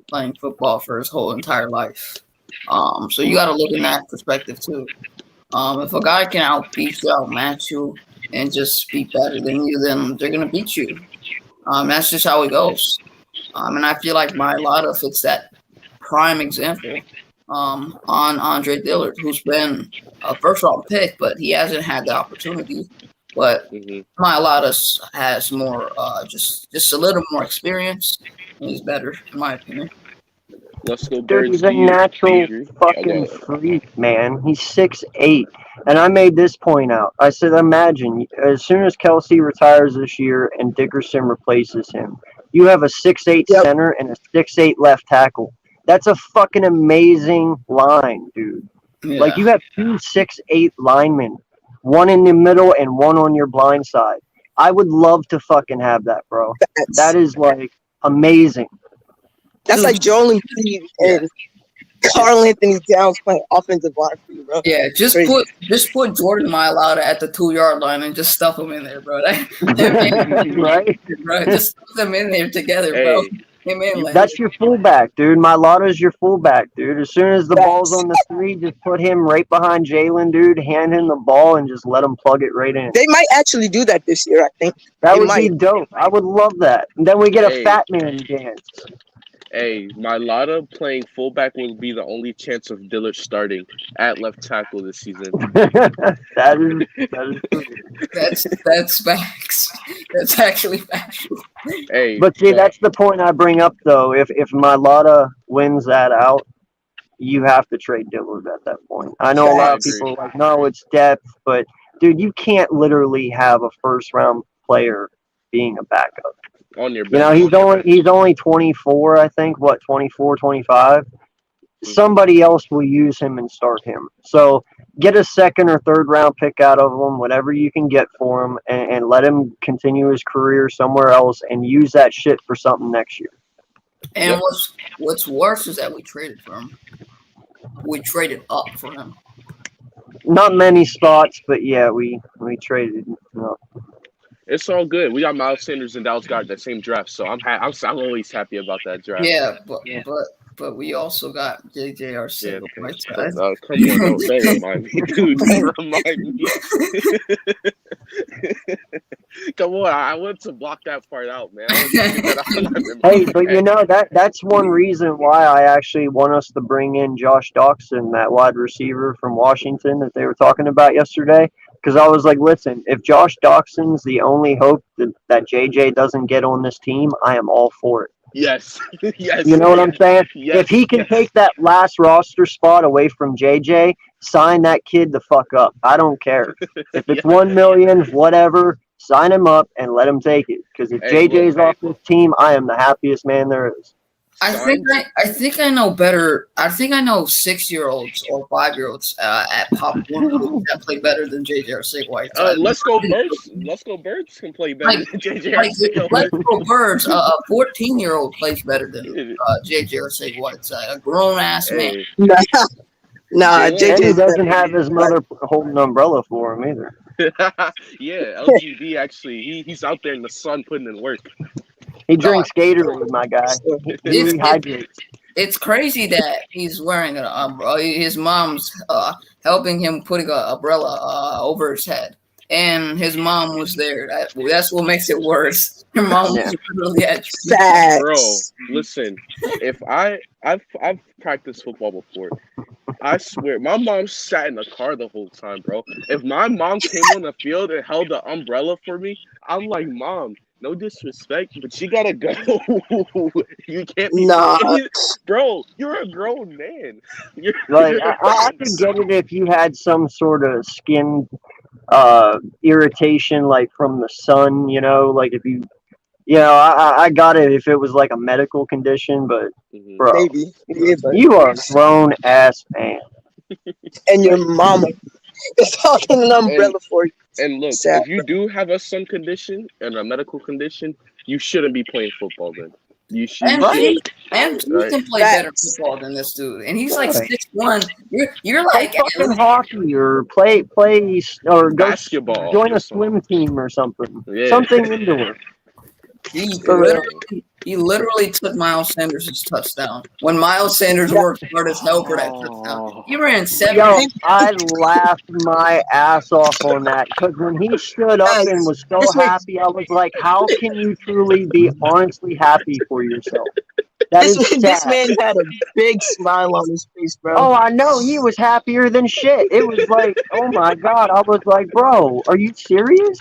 Speaker 2: playing football for his whole entire life. So you got to look in that perspective too. If a guy can outbeat you, outmatch you, and just be better than you, then they're gonna beat you. That's just how it goes. And I feel like Mailata fits that prime example on Andre Dillard, who's been a first-round pick, but he hasn't had the opportunity. But Mailata has more, just a little more experience, and he's better, in my opinion.
Speaker 1: Let's go,
Speaker 3: Dude,
Speaker 1: Birds.
Speaker 3: he's a natural fucking freak, man. He's 6'8". And I made this point out. I said, imagine, as soon as Kelsey retires this year and Dickerson replaces him, you have a 6'8" center and a 6'8" left tackle. That's a fucking amazing line, dude.
Speaker 2: Yeah.
Speaker 3: Like, you have 2 6'8" linemen, one in the middle and one on your blind side. I would love to fucking have that, bro. That is, like, amazing.
Speaker 4: That's like Joel Embiid and Karl Anthony Towns playing offensive line for you, bro.
Speaker 2: Yeah, just put Jordan Mailata at the 2-yard line and just stuff them in there, bro.
Speaker 3: Right?
Speaker 2: Bro, just stuff them in there together, bro.
Speaker 3: That's your fullback, dude. Mailata's your fullback, dude. As soon as the ball's on the 3, just put him right behind Jalen, dude. Hand him the ball and just let him plug it right in.
Speaker 4: They might actually do that this year, I think.
Speaker 3: That would be dope. I would love that. And then we get a fat man dance.
Speaker 1: Hey, Mailata playing fullback will be the only chance of Dillard starting at left tackle this season.
Speaker 3: That is true.
Speaker 2: That's facts. That's actually factual.
Speaker 1: Hey,
Speaker 3: but see, that's the point I bring up, though. If Mailata wins that out, you have to trade Dillard at that point. I know a lot of people are like, no, it's depth, but dude, you can't literally have a first-round player being a backup.
Speaker 1: On your
Speaker 3: bench. You know, he's only 24, I think. What, 24, 25? Somebody else will use him and start him. So get a second or third round pick out of him, whatever you can get for him, and let him continue his career somewhere else and use that shit for something next year.
Speaker 2: And what's worse is that we traded for him. We traded up for him.
Speaker 3: Not many spots, but yeah, we traded.
Speaker 1: It's all good. We got Miles Sanders and Dallas Goedert that same draft, so I'm always happy about that draft.
Speaker 2: Yeah, but we also got JJR6.
Speaker 1: Come on, don't remind me, dude. Don't remind me. Come on, I want to block that part out, man.
Speaker 3: Hey, but you know that's one reason why I actually want us to bring in Josh Doxson, that wide receiver from Washington that they were talking about yesterday. Because I was like, listen, if Josh Doxson's the only hope that JJ doesn't get on this team, I am all for it.
Speaker 1: Yes. Yes.
Speaker 3: You know what I'm saying?
Speaker 1: Yes.
Speaker 3: If he can take that last roster spot away from JJ, sign that kid the fuck up. I don't care. If it's $1 million, whatever, sign him up and let him take it. Because if JJ's off this team, I am the happiest man there is.
Speaker 2: I think I know better. I think I know 6-year-olds or 5-year-olds at Pop Warner that play better than JJ Arcega-White.
Speaker 1: Let's go Birds. Let's go Birds can play better than JJ Arcega-White.
Speaker 2: Let's go Birds. A 14-year-old plays better than JJ Arcega-White. A grown ass man.
Speaker 4: Nah,
Speaker 3: JJ doesn't have his mother holding an umbrella for him either.
Speaker 1: Yeah, LGD actually, he's out there in the sun putting in work.
Speaker 3: He drinks Gatorade, my guy. He hydrates.
Speaker 2: It's crazy that he's wearing an umbrella. His mom's helping him putting an umbrella over his head, and his mom was there. That's what makes it worse. Her mom was really at
Speaker 1: Bro, listen. If I've practiced football before. I swear, my mom sat in the car the whole time, bro. If my mom came on the field and held the umbrella for me, I'm like, Mom, no disrespect, but you gotta go. You can't be,
Speaker 4: Nah,
Speaker 1: bro. You're a grown man. You're,
Speaker 3: Like
Speaker 1: you're
Speaker 3: I could get it if you had some sort of skin irritation, like from the sun. Like if I got it if it was like a medical condition, but
Speaker 1: Mhm.
Speaker 3: bro,
Speaker 4: maybe. Yeah, but
Speaker 3: you are a grown ass man.
Speaker 4: and your mama is holding an
Speaker 1: And
Speaker 4: umbrella for you.
Speaker 1: and look,
Speaker 4: Sad.
Speaker 1: if you do have a sun condition and a medical condition, you shouldn't be playing football. Then you should,
Speaker 3: Right?
Speaker 2: And he
Speaker 1: right?
Speaker 2: can play better
Speaker 4: Facts.
Speaker 2: football than this dude. And he's like
Speaker 3: Right.
Speaker 2: 6'1". You're
Speaker 3: Play
Speaker 2: like
Speaker 3: fucking hockey or play or go
Speaker 1: Basketball
Speaker 3: join
Speaker 1: or
Speaker 3: a
Speaker 1: something.
Speaker 3: swim team or something.
Speaker 1: Yeah.
Speaker 3: Something indoor.
Speaker 2: he literally took Miles Sanders' touchdown. When Miles Sanders worked hard as hell for that touchdown. He ran 7.
Speaker 3: Yo, I laughed my ass off on that because when he stood up and was so happy, I was like, how can you truly be honestly happy for yourself? That is
Speaker 4: This
Speaker 3: sad.
Speaker 4: man had a big smile on his face, bro.
Speaker 3: Oh, I know. He was happier than shit. It was like, oh my God. I was like, bro, are you serious?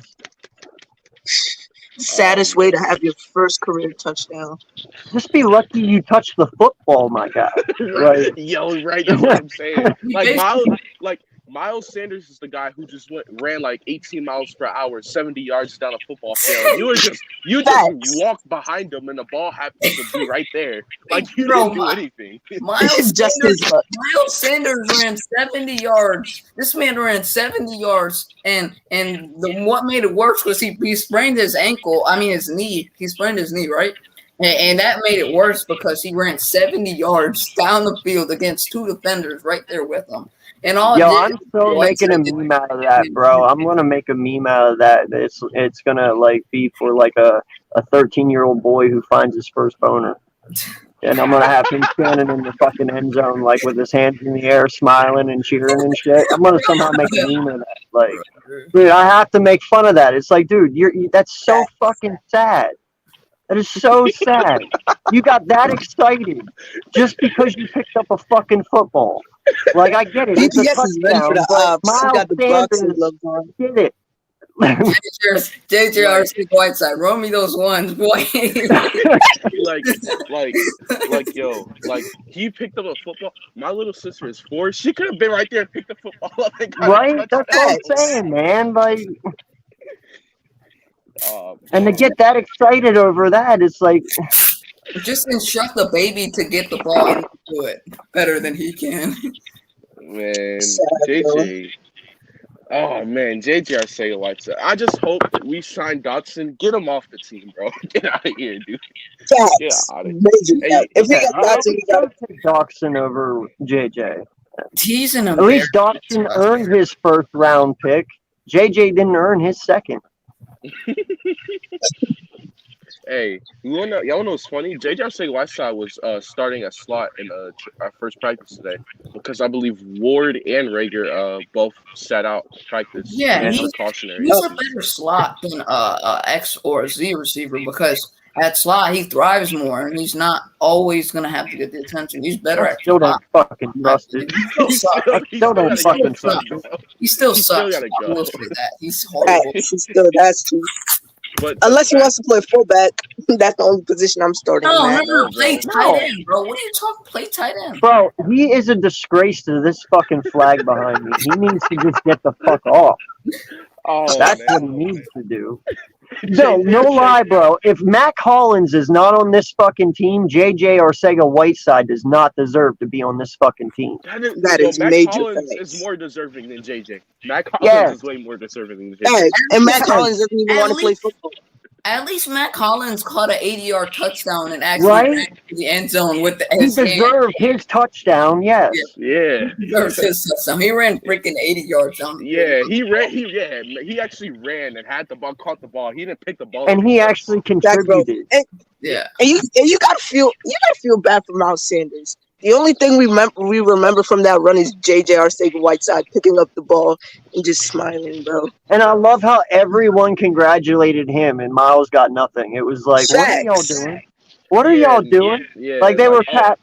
Speaker 4: Saddest way to have your first career touchdown.
Speaker 3: Just be lucky you touched the football, my guy. Right.
Speaker 1: Yo, right. That's what I'm saying.
Speaker 2: He
Speaker 1: Miles Sanders is the guy who just ran like 18 miles per hour, 70 yards down a football field. You just walked behind him, and the ball happened to be right there. Like you didn't do anything.
Speaker 2: Miles
Speaker 4: Just
Speaker 2: Sanders,
Speaker 4: his luck.
Speaker 2: Miles Sanders ran 70 yards. This man ran 70 yards, and what made it worse was he sprained his ankle. I mean his knee. He sprained his knee, right? And that made it worse because he ran 70 yards down the field against 2 defenders right there with him. And all
Speaker 3: I'm still making a meme out of that, bro. I'm gonna make a meme out of that. It's gonna like be for like a 13-year-old boy who finds his first boner. And I'm gonna have him standing in the fucking end zone, like with his hands in the air, smiling and cheering and shit. I'm gonna somehow make a meme of that. Like, dude, I have to make fun of that. It's like, dude, that's so fucking sad. That is so sad. You got that excited just because you picked up a fucking football. Like, I get it. It's a
Speaker 4: BTS is ready for
Speaker 3: touchdown,
Speaker 4: the
Speaker 3: but
Speaker 4: ops. He
Speaker 3: Miles
Speaker 4: got the boxing
Speaker 3: Sanders
Speaker 4: gloves on.
Speaker 3: did it.
Speaker 2: JJR Whiteside, roll me those ones, boy.
Speaker 1: Yo, he picked up a football. My little sister is 4. She could have been right there and picked the football up and got
Speaker 3: Right?
Speaker 1: a
Speaker 3: That's
Speaker 1: touchdown.
Speaker 3: what I'm saying, man. Like,
Speaker 1: Oh,
Speaker 3: and to get that excited over that, it's like,
Speaker 2: Just instruct the baby to get the ball and do it better than he can.
Speaker 1: man,
Speaker 4: Sad,
Speaker 1: JJ. Oh man, JJ Arcega-Whiteside. I just hope we sign Dotson. Get him off the team, bro. Get out of here, dude.
Speaker 4: Facts.
Speaker 1: Get out of here.
Speaker 4: Major
Speaker 1: Hey,
Speaker 4: facts. If we
Speaker 3: I
Speaker 4: got Dotson, we got
Speaker 3: would take Dawson over JJ.
Speaker 2: He's an
Speaker 3: At least Dawson earned his first round pick. JJ didn't earn his second.
Speaker 1: Hey, y'all know what's funny? JJ Arcega-Whiteside was starting a slot in our first practice today because I believe Ward and Rager both sat out practice.
Speaker 2: Yeah,
Speaker 1: and
Speaker 2: he's
Speaker 1: precautionary.
Speaker 2: a better slot than X or Z receiver because at slot he thrives more and he's not always gonna have to get the attention. He's better
Speaker 3: I
Speaker 2: at
Speaker 3: still
Speaker 2: slot.
Speaker 3: don't fucking trust it.
Speaker 2: He still sucks.
Speaker 3: I still don't fucking trust it.
Speaker 2: He still
Speaker 1: He still
Speaker 2: sucks.
Speaker 1: gotta
Speaker 2: I
Speaker 1: go.
Speaker 2: will say that. He's horrible.
Speaker 4: facts. He's still that's true.
Speaker 1: But
Speaker 4: Unless he wants to play fullback, that's the only position I'm starting
Speaker 2: No,
Speaker 4: him at.
Speaker 2: no, play
Speaker 1: No.
Speaker 2: tight end, bro. What are you talking? Play tight end.
Speaker 3: Bro, he is a disgrace to this fucking flag behind me. He needs to just get the fuck off. That's what he needs to do. No lie, bro. If Mac Hollins is not on this fucking team, JJ Arcega-Whiteside does not deserve to be on this fucking team.
Speaker 4: That is
Speaker 1: Mac
Speaker 4: major
Speaker 1: Hollins
Speaker 4: facts.
Speaker 1: is more deserving than JJ. Mac Hollins is way more deserving than JJ.
Speaker 4: Facts. And Matt Collins doesn't even want to play football.
Speaker 2: At least Matt Collins caught an 80-yard touchdown and actually
Speaker 3: Right?
Speaker 2: ran to the end zone with
Speaker 3: He deserved his touchdown, yes.
Speaker 1: Yeah.
Speaker 2: He deserves his touchdown. He ran freaking 80 yards down the
Speaker 1: Yeah,
Speaker 2: field.
Speaker 1: he ran. He actually ran and had the ball, caught the ball. He didn't pick the ball.
Speaker 3: And he actually contributed.
Speaker 2: Yeah.
Speaker 4: And you gotta feel bad for Miles Sanders. The only thing we remember from that run is JJ Arcega-Whiteside picking up the ball and just smiling, bro.
Speaker 3: And I love how everyone congratulated him and Miles got nothing. It was like, what are y'all doing? What are y'all doing?
Speaker 1: Yeah,
Speaker 3: Like they were pat.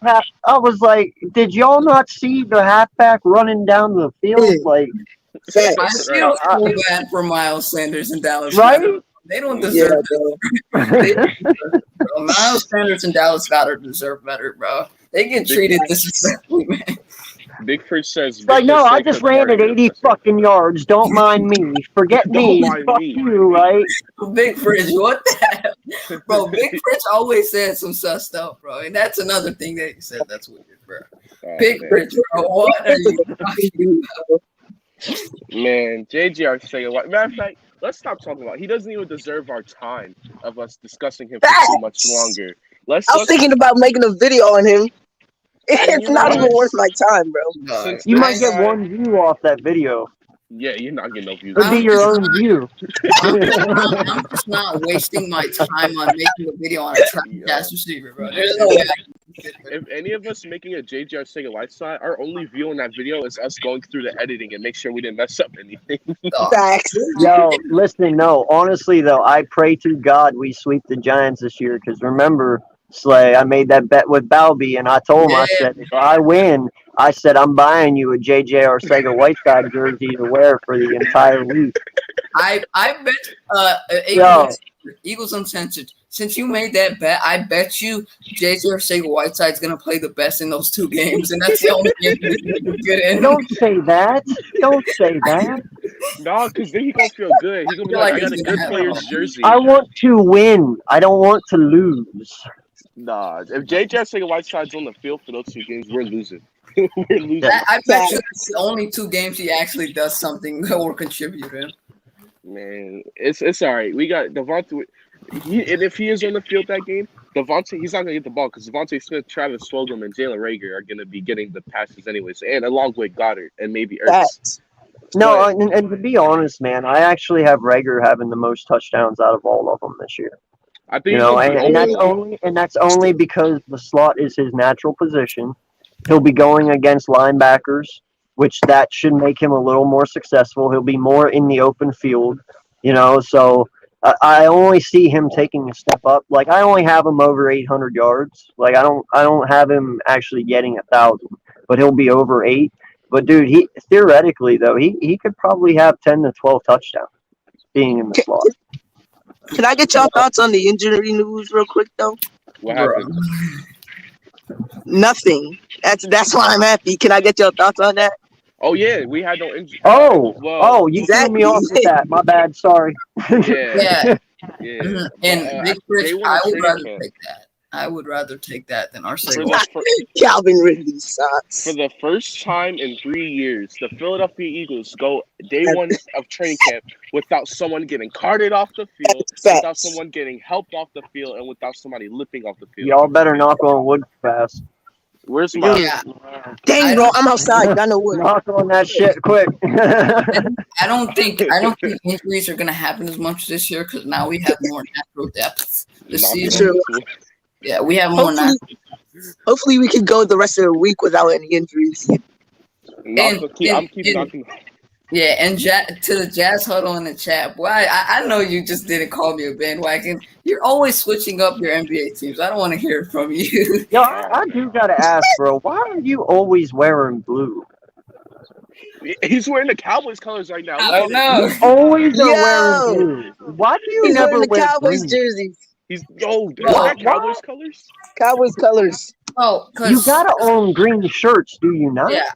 Speaker 3: I was like, did y'all not see the halfback running down the field? Like,
Speaker 4: Facts.
Speaker 2: I feel so bad for Miles Sanders in Dallas.
Speaker 3: right?
Speaker 2: They don't
Speaker 4: Yeah,
Speaker 2: deserve
Speaker 4: bro.
Speaker 2: it. Bro. Miles Sanders and Dallas Goedert deserve better, bro. They get treated disrespectfully, man.
Speaker 1: Big Fish says.
Speaker 3: It's like,
Speaker 1: Big
Speaker 3: no,
Speaker 1: Fish
Speaker 3: I
Speaker 1: say
Speaker 3: just ran at
Speaker 1: comparing
Speaker 3: 80
Speaker 1: their
Speaker 3: fucking yards. Don't mind me. Forget
Speaker 1: Don't
Speaker 3: me.
Speaker 1: mind
Speaker 3: Fuck
Speaker 1: me.
Speaker 3: you, right?
Speaker 2: Big Fridge, what the hell? Bro, Big Fridge always said some sus stuff, bro. And that's another thing that he said that's weird, bro.
Speaker 1: Oh,
Speaker 2: Big
Speaker 1: man.
Speaker 2: Fridge, bro, what are you talking about?
Speaker 1: Man, JGR saying what? Matter of fact, let's stop talking about. He doesn't even deserve our time of us discussing him for too much longer.
Speaker 4: I was thinking about making a video on him. It's
Speaker 1: you know
Speaker 4: not even
Speaker 1: what?
Speaker 4: worth my time, bro.
Speaker 1: Since
Speaker 3: You
Speaker 1: this
Speaker 3: might get
Speaker 1: guy-
Speaker 3: one view off that video.
Speaker 1: Yeah, you're not getting no views.
Speaker 3: Could be
Speaker 2: I'm
Speaker 3: your
Speaker 2: just
Speaker 3: own
Speaker 2: not-
Speaker 3: view.
Speaker 2: I'm just not wasting my time on making a video on a trash ass receiver, bro. There's no way I can do it.
Speaker 1: If any of us making a JGR Sega Lifestyle, our only view on that video is us going through the editing and make sure we didn't mess up anything.
Speaker 4: Facts.
Speaker 3: Yo, listen, no, honestly, though, I pray to God we sweep the Giants this year because remember, Slay, I made that bet with Balby and I told him, I said, if I win, I said, I'm buying you a JJ Arcega Whiteside jersey to wear for the entire week.
Speaker 2: I bet
Speaker 3: Yo.
Speaker 2: Eagles Uncensored. Since you made that bet, I bet you JJ Arcega Whiteside's gonna play the best in those 2 games, and that's the only game he's gonna get in.
Speaker 3: Don't say that. Don't say that.
Speaker 1: No, because then he gonna feel good. He gonna be like, I got a good player's jersey.
Speaker 3: I want to win. I don't want to lose.
Speaker 1: Nah, if JJ Sega Whiteside's on the field for those 2 games, we're losing. We're losing.
Speaker 2: I bet you that's the only 2 games he actually does something or contribute in.
Speaker 1: Man, it's all right. We got Devontae. And if he is on the field that game, Devontae, he's not gonna get the ball because Devontae Smith, Travis Fulgham, and Jalen Reagor are gonna be getting the passes anyways, and along with Goddard and maybe Ertz.
Speaker 4: Facts.
Speaker 3: No, and to be honest, man, I actually have Reagor having the most touchdowns out of all of them this year.
Speaker 1: I think
Speaker 3: You know,
Speaker 1: he's gonna be
Speaker 3: and that's only because the slot is his natural position. He'll be going against linebackers, which that should make him a little more successful. He'll be more in the open field, you know. So I only see him taking a step up. Like I only have him over 800 yards. Like I don't have him actually getting 1,000, but he'll be over 8. But dude, he theoretically though he could probably have 10 to 12 touchdowns being in the slot.
Speaker 4: Can I get y'all thoughts on the injury news real quick though?
Speaker 1: What happened?
Speaker 4: Nothing. That's why I'm happy. Can I get your thoughts on that?
Speaker 1: Oh yeah, we had no injury.
Speaker 3: You threw me off with that. My bad. Sorry.
Speaker 1: Yeah.
Speaker 2: And Big Fridge,
Speaker 1: they
Speaker 2: I
Speaker 1: won
Speaker 2: would
Speaker 1: a
Speaker 2: rather
Speaker 1: training camp.
Speaker 2: take that. I would rather take that than
Speaker 1: For
Speaker 2: Arcega.
Speaker 1: the,
Speaker 4: Calvin Ridley sucks.
Speaker 1: for the first time in 3 years, the Philadelphia Eagles go day 1 of training camp without someone getting carted off the field, without
Speaker 4: Facts.
Speaker 1: someone getting helped off the field, and without somebody limping off the field.
Speaker 3: Y'all better knock on wood fast.
Speaker 1: Where's my?
Speaker 2: Yeah.
Speaker 4: Dang, bro, I'm outside. I know what.
Speaker 3: Knock on that shit quick.
Speaker 2: I don't think injuries are gonna happen as much this year because now we have more natural depth this
Speaker 1: Knock
Speaker 2: season.
Speaker 1: on the-
Speaker 2: Yeah, we have more natural.
Speaker 4: Hopefully we can go the rest of the week without any injuries.
Speaker 1: I'm keeping knocking.
Speaker 2: Yeah, and to the Jazz Huddle in the chat, boy, I know you just didn't call me a bandwagon. You're always switching up your NBA teams. I don't want to hear it from you.
Speaker 3: Yo, I do gotta ask, bro. Why are you always wearing blue?
Speaker 1: He's wearing the Cowboys colors right now.
Speaker 2: I don't know.
Speaker 3: You always are
Speaker 4: Yo!
Speaker 3: wearing blue. Why do you
Speaker 4: He's
Speaker 3: never
Speaker 4: wearing the
Speaker 3: wear
Speaker 4: Cowboys
Speaker 3: green?
Speaker 4: jerseys.
Speaker 1: He's
Speaker 2: What?
Speaker 1: Cowboys colors.
Speaker 4: Cowboys colors.
Speaker 2: Oh,
Speaker 3: You gotta own green shirts, do you not?
Speaker 2: Yeah,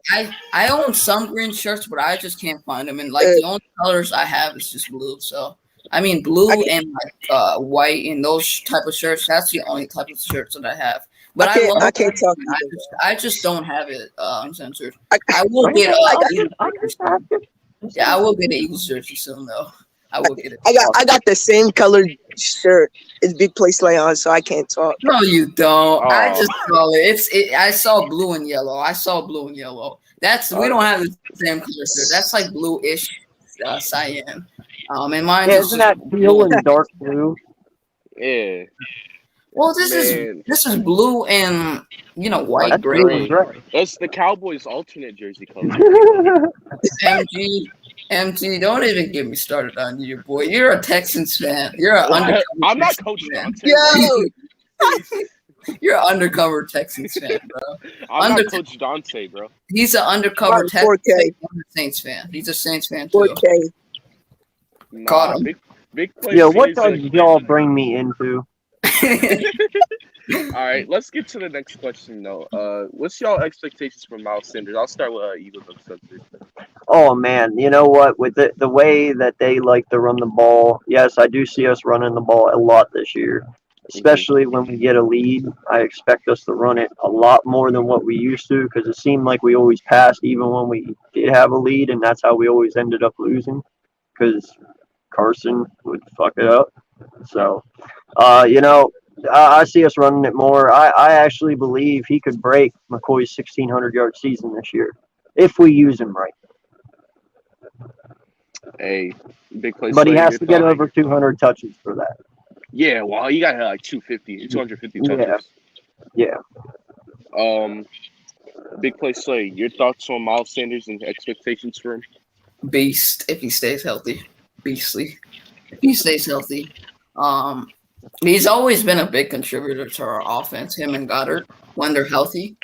Speaker 2: I own some green shirts, but I just can't find them. And like the only colors I have is just blue. So I mean, blue and like white and those type of shirts. That's the only type of shirts that I have. But
Speaker 4: I can't talk.
Speaker 2: I just don't have it uncensored. I will get yeah, I will get an Eagles jersey soon though. I will get it.
Speaker 4: I got the same colored shirt as BigPlaySlay on, so I can't talk.
Speaker 2: No, you don't.
Speaker 1: Oh.
Speaker 2: I just saw it. I saw blue and yellow. We don't have the same color shirt. That's like blue-ish cyan. And mine is
Speaker 3: Isn't that teal and dark blue?
Speaker 1: Yeah.
Speaker 2: well, this is blue and white,
Speaker 3: That's
Speaker 2: gray.
Speaker 3: blue and gray.
Speaker 1: That's the Cowboys' alternate jersey color.
Speaker 2: MG, don't even get me started on you, boy. You're a Texans fan. You're an undercover.
Speaker 1: I'm not
Speaker 2: Texans
Speaker 1: Coach
Speaker 2: fan.
Speaker 1: Dante.
Speaker 4: Yo,
Speaker 2: You're an undercover Texans fan, bro.
Speaker 1: I'm not Coach Dante, bro.
Speaker 2: He's an undercover
Speaker 4: Mark,
Speaker 2: Texans
Speaker 4: 4K.
Speaker 2: Saints fan. He's a Saints fan too.
Speaker 4: 4K.
Speaker 1: Nah,
Speaker 2: Caught him.
Speaker 1: Big Play
Speaker 3: Yeah, what
Speaker 1: Slay's
Speaker 3: does y'all bring me into?
Speaker 1: All right, let's get to the next question though. What's y'all expectations for Miles Sanders? I'll start with Eagles Uncensored.
Speaker 3: Oh man, you know what? With the way that they like to run the ball, yes, I do see us running the ball a lot this year.
Speaker 1: Mm-hmm.
Speaker 3: Especially when we get a lead, I expect us to run it a lot more than what we used to because it seemed like we always passed even when we did have a lead, and that's how we always ended up losing because Carson would fuck it up. So, you know, I see us running it more. I actually believe he could break McCoy's 1,600-yard season this year if we use him right.
Speaker 1: Hey, Big Play
Speaker 3: But he
Speaker 1: Slay,
Speaker 3: has
Speaker 1: your
Speaker 3: to get
Speaker 1: thought?
Speaker 3: over 200 touches for that.
Speaker 1: Yeah, well, you got like 250
Speaker 3: Yeah,
Speaker 1: touches.
Speaker 3: yeah.
Speaker 1: Big Play Slay, your thoughts on Miles Sanders and expectations for him?
Speaker 2: Beast if he stays healthy. Beastly if he stays healthy. He's always been a big contributor to our offense, him and Goddard, when they're healthy.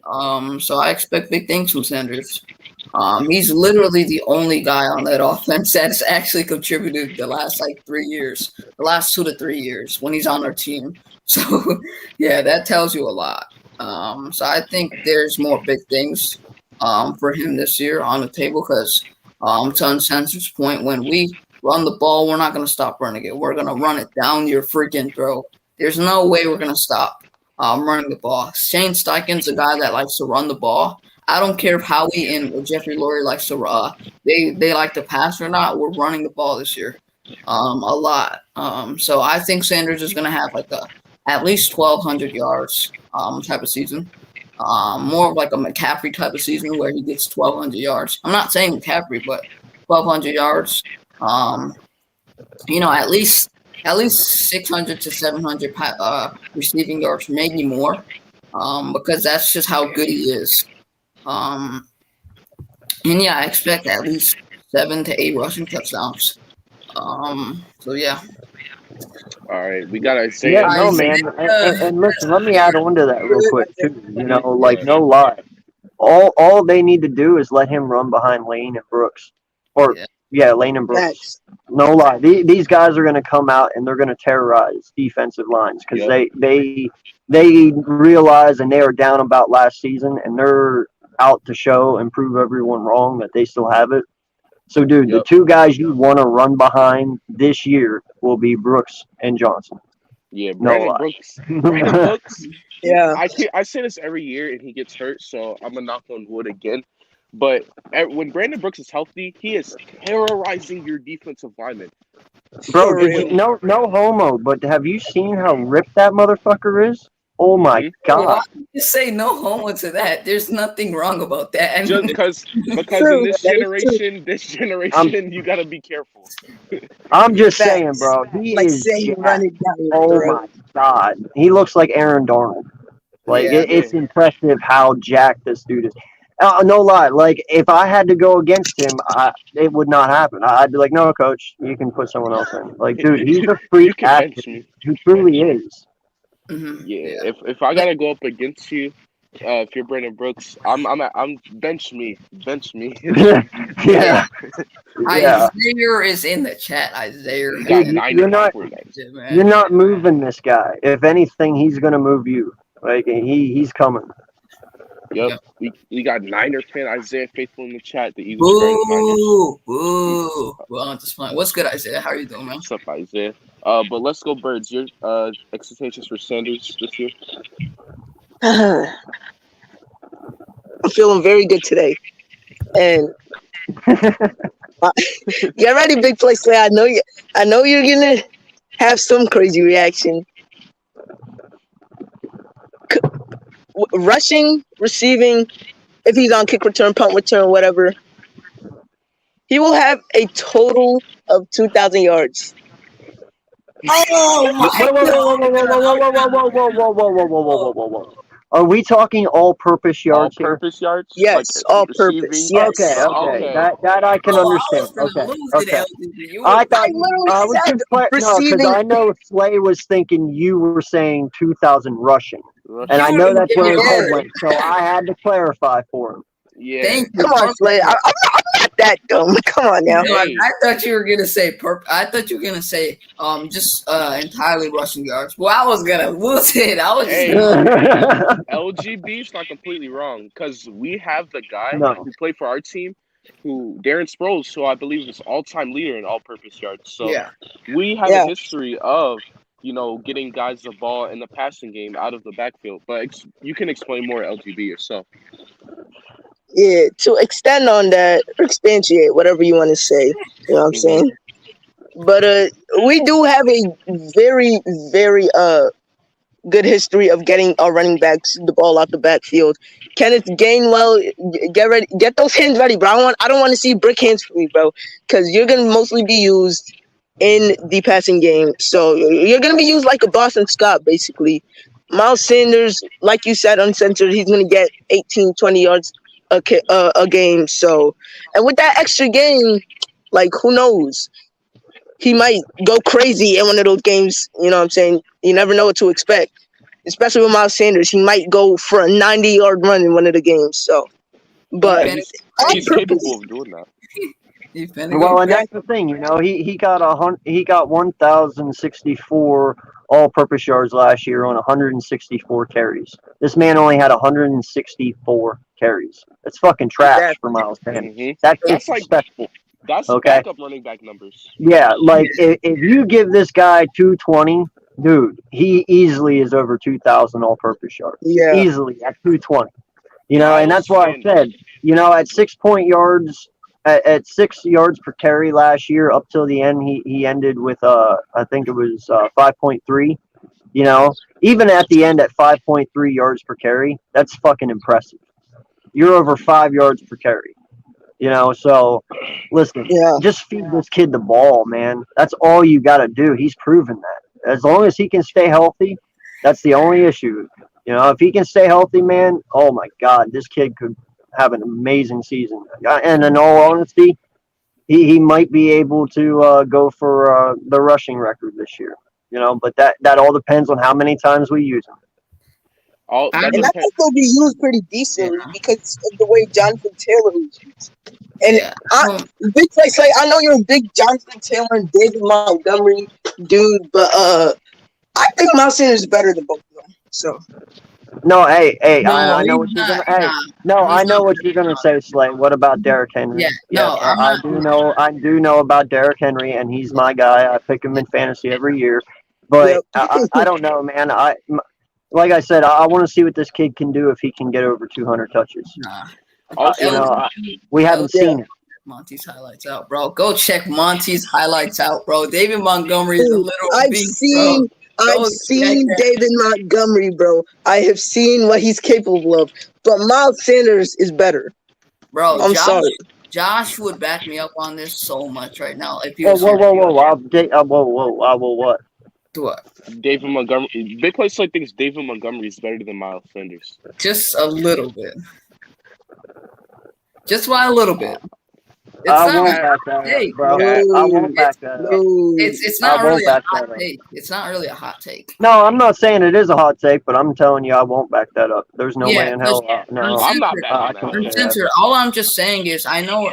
Speaker 2: So I expect big things from Sanders. He's literally the only guy on that offense that's actually contributed the last like 3 years, the last 2 to 3 years when he's on our team. So yeah, that tells you a lot. So I think there's more big things for him this year on the table because to Uncensored's point, when we run the ball, we're not going to stop running it. We're going to run it down your freaking throat. There's no way we're going to stop running the ball. Shane Steichen's a guy that likes to run the ball. I don't care if Howie and Jeffrey Lurie likes to they like to pass or not. We're running the ball this year, a lot. So I think Sanders is going to have like at least 1,200 yards type of season. More of like a McCaffrey type of season where he gets 1,200 yards. I'm not saying McCaffrey, but 1,200 yards. At least 600 to 700 receiving yards, maybe more, because that's just how good he is. And yeah, I expect at least 7 to 8 rushing touchdowns. So yeah.
Speaker 1: All right, we got Isaiah.
Speaker 3: Yeah, no, man. And listen, let me add on to that real quick, too. You know, like, no lie. All they need to do is let him run behind Lane and Brooks. Or, yeah, Lane and Brooks.
Speaker 4: Facts.
Speaker 3: No lie. These guys are going to come out and they're going to terrorize defensive lines because they realize and they are down about last season and they're out to show and prove everyone wrong that they still have it. So, dude, the two guys you want to run behind this year will be Brooks and Johnson.
Speaker 1: Yeah, Brandon Brooks.
Speaker 4: Yeah.
Speaker 1: I say this every year and he gets hurt, so I'm going to knock on wood again. But when Brandon Brooks is healthy, he is terrorizing your defensive lineman.
Speaker 3: Bro, no homo, but have you seen how ripped that motherfucker is? Oh my God!
Speaker 2: Why do you say no homo to that? There's nothing wrong about that.
Speaker 1: Just because in this generation, you gotta be careful.
Speaker 3: I'm just saying, bro. He is. Oh my God! He looks like Aaron Darnold. Like it's impressive how jacked this dude is. No lie. Like if I had to go against him, it would not happen. I'd be like, no, coach, you can put someone else in. Like, dude, he's a freak athlete. He truly is.
Speaker 1: Mm-hmm. Yeah. If I gotta go up against you, if you're Brandon Brooks, I'm bench me.
Speaker 3: Yeah.
Speaker 2: Isaiah is in the chat. Isaiah,
Speaker 3: you're not moving this guy. If anything, he's gonna move you. Like he's coming.
Speaker 1: Yep. We got Niner fan Isaiah Faithful in the chat. The Eagles Niners.
Speaker 2: Well, I'm just playing. What's good, Isaiah? How are you doing, man?
Speaker 1: What's up, Isaiah? But let's go, Birds. Your expectations for Sanders this year?
Speaker 4: I'm feeling very good today, and get ready, BigPlaySlay. I know you're gonna have some crazy reaction. Rushing, receiving, if he's on kick return, punt return, whatever, he will have a total of 2,000 yards.
Speaker 2: Oh my
Speaker 3: Whoa. Are we talking all-purpose yards here?
Speaker 1: All-purpose yards?
Speaker 4: Yes, all-purpose. Yes.
Speaker 3: Okay. That I can understand. Okay. I thought I was just because I know Slay was thinking you were saying 2,000 rushing, and I know that's where his head went. So I had to clarify for him.
Speaker 1: Yeah.
Speaker 2: Thank you.
Speaker 4: Come on, Slay. I'm not that dumb. Come on now.
Speaker 1: Hey.
Speaker 2: I thought you were gonna say I thought you were gonna say just entirely rushing yards. Well, I was gonna lose it. I was
Speaker 1: Hey.
Speaker 2: just
Speaker 1: LGB's not completely wrong because we have the guy
Speaker 3: No.
Speaker 1: who played for our team, who Darren Sproles, who I believe is all-time leader in all-purpose yards. So
Speaker 2: yeah.
Speaker 1: we have
Speaker 4: Yeah.
Speaker 1: a history of getting guys the ball in the passing game out of the backfield. But you can explain more LGB yourself.
Speaker 4: Yeah, to extend on that, or expatiate, whatever you want to say. You know what I'm saying? But we do have a very, very good history of getting our running backs the ball out the backfield. Kenneth Gainwell, get those hands ready, bro. I don't want to see brick hands for me, bro, because you're gonna mostly be used in the passing game. So you're gonna be used like a Boston Scott, basically. Miles Sanders, like you said, uncensored, he's gonna get 18, 20 yards a game. So, and with that extra game, like who knows? He might go crazy in one of those games. You know what I'm saying? You never know what to expect. Especially with Miles Sanders, he might go for a 90-yard run in one of the games. So, but
Speaker 1: Yeah, he's capable of doing that.
Speaker 3: Well, and that's the thing, he got 1,064 all-purpose yards last year on 164 carries. This man only had 164 carries. That's fucking trash for Miles Sanders.
Speaker 1: Mm-hmm.
Speaker 3: That's
Speaker 1: That's
Speaker 3: disrespectful.
Speaker 1: That's
Speaker 3: Okay.
Speaker 1: backup running back numbers.
Speaker 3: Yeah, like if you give this guy 220, dude, he easily is over 2,000 all-purpose yards.
Speaker 4: Yeah.
Speaker 3: Easily at 220. And that's why I said, at 6 point yards. At 6 yards per carry last year, up till the end, he ended with I think it was 5.3. Even at the end at 5.3 yards per carry, that's fucking impressive. You're over 5 yards per carry. So listen, just feed this kid the ball, man. That's all you got to do. He's proven that. As long as he can stay healthy, that's the only issue. If he can stay healthy, man, oh my God, this kid could have an amazing season. And in all honesty, he might be able to go for the rushing record this year. But that all depends on how many times we use him.
Speaker 1: That
Speaker 4: And I think they'll be used pretty decently because of the way Jonathan Taylor was used. And BigPlaySlay, I know you're a big Jonathan Taylor and David Montgomery dude, but I think Miles Sanders is better than both of them. So.
Speaker 3: No, hey, I know what you're gonna. Hey, no, I know what you're gonna say, Slay. What about Derrick Henry?
Speaker 2: Yeah,
Speaker 3: I do know about Derrick Henry, and he's my guy. I pick him in fantasy every year, but I don't know, man. Like I said, I want to see what this kid can do if he can get over 200 touches. We haven't seen it.
Speaker 2: Monty's highlights out, bro. Go check Monty's highlights out, bro. David Montgomery is a little beast, bro.
Speaker 4: I've seen David Montgomery, bro. I have seen what he's capable of. But Miles Sanders is better.
Speaker 2: Bro,
Speaker 4: I'm sorry.
Speaker 2: Josh would back me up on this so much right now. If
Speaker 3: whoa, what?
Speaker 2: What?
Speaker 1: David Montgomery. BigPlaySlay thinks David Montgomery is better than Miles Sanders.
Speaker 2: Just a little bit. Just by a little bit.
Speaker 3: I won't back that up, bro. I won't back that up.
Speaker 2: It's not really a hot take. It's not really a hot take.
Speaker 3: No, I'm not saying it is a hot take, but I'm telling you, I won't back that up. There's no way in hell. No,
Speaker 1: I'm not backing that up.
Speaker 2: Uncensored. All I'm just saying is, I know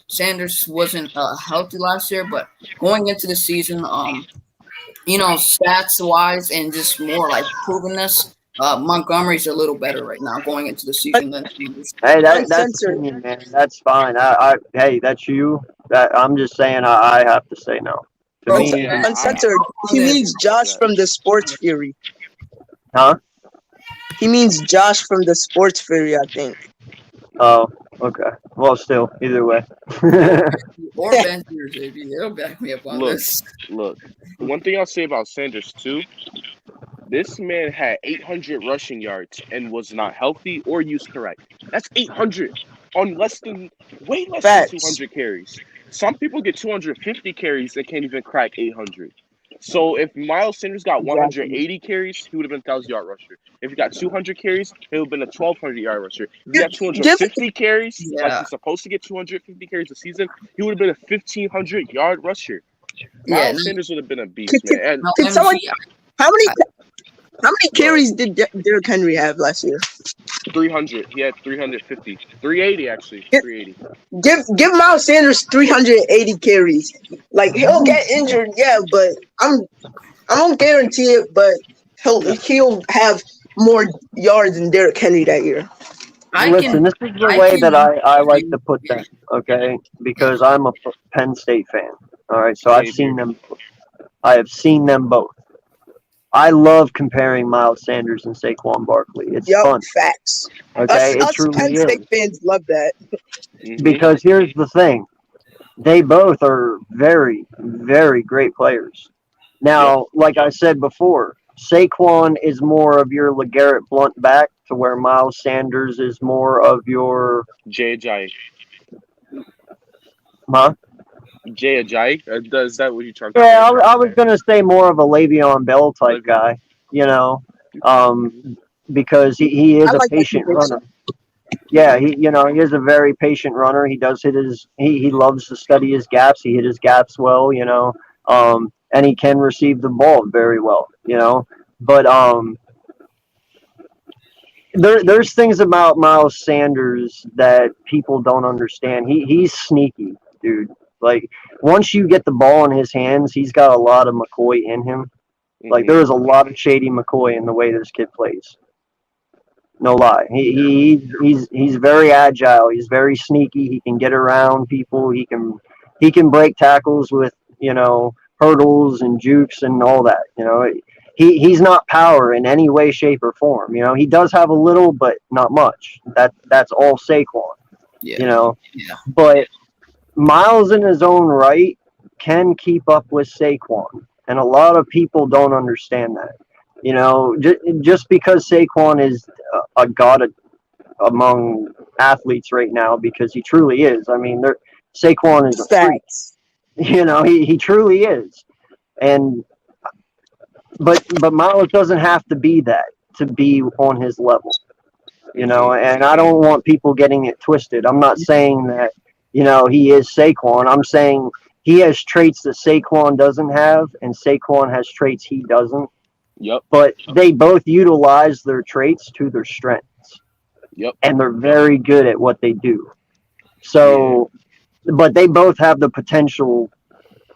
Speaker 2: Sanders wasn't healthy last year, but going into the season, stats wise and just more like provenness. Montgomery's a little better right now going into the season than Sanders.
Speaker 3: Hey, that's opinion, man. That's fine. Hey, that's you. I'm just saying I have to say no.
Speaker 4: To me, uncensored. He means Josh from the Sports Fury.
Speaker 3: Huh?
Speaker 4: He means Josh from the Sports Fury, I think.
Speaker 3: Oh, okay. Well, still, either way.
Speaker 2: Or Ben Sears, baby. They'll back me up on this.
Speaker 1: Look, one thing I'll say about Sanders, too, this man had 800 rushing yards and was not healthy or used correct. That's 800 on way less than 200 carries. Some people get 250 carries and can't even crack 800. So if Miles Sanders got 180 carries, he would have been a 1,000-yard rusher. If he got 200 carries, he would have been a 1,200-yard rusher. If he got 250 carries, like he's supposed to get 250 carries a season, he would have been a 1,500-yard rusher. Miles Sanders would have been a beast, man.
Speaker 4: How many carries did Derrick Henry have last year?
Speaker 1: 300. He had 350. 380 actually.
Speaker 4: Get-
Speaker 1: 380.
Speaker 4: Give Miles Sanders 380 carries. Like he'll get injured, yeah, but I don't guarantee it, but he'll have more yards than Derrick Henry that year.
Speaker 3: Listen, this is the way that I like to put that, okay? Because I'm a Penn State fan. All right, so I've seen them. I have seen them both. I love comparing Miles Sanders and Saquon Barkley. It's fun.
Speaker 4: Facts.
Speaker 3: Okay,
Speaker 4: Us Penn State fans love that.
Speaker 3: Because here's the thing. They both are very, very great players. Now, like I said before, Saquon is more of your LeGarrette Blount back to where Miles Sanders is more of your...
Speaker 1: Jay Ajayi.
Speaker 3: Huh?
Speaker 1: Jay Ajayi? Is that what you're trying
Speaker 3: to say? Yeah, I was going to say more of a Le'Veon Bell type guy, because he is a patient runner. Yeah, he is a very patient runner. He does he loves to study his gaps. He hit his gaps well, and he can receive the ball very well, But there's things about Miles Sanders that people don't understand. He's sneaky, dude. Like, once you get the ball in his hands, he's got a lot of McCoy in him. Like, there is a lot of shady McCoy in the way this kid plays. No lie. He's very agile. He's very sneaky. He can get around people. He can break tackles with, hurdles and jukes and all that. He's not power in any way, shape, or form. He does have a little, but not much. That's all Saquon.
Speaker 2: Yeah.
Speaker 3: But Miles in his own right can keep up with Saquon, and a lot of people don't understand that. Just because Saquon is a god among athletes right now, because he truly is. I mean, Saquon is a freak. He truly is. But Miles doesn't have to be that to be on his level. And I don't want people getting it twisted. I'm not saying that, he is Saquon. I'm saying he has traits that Saquon doesn't have, and Saquon has traits he doesn't.
Speaker 1: Yep.
Speaker 3: But they both utilize their traits to their strengths.
Speaker 1: Yep.
Speaker 3: And they're very good at what they do. So, but they both have the potential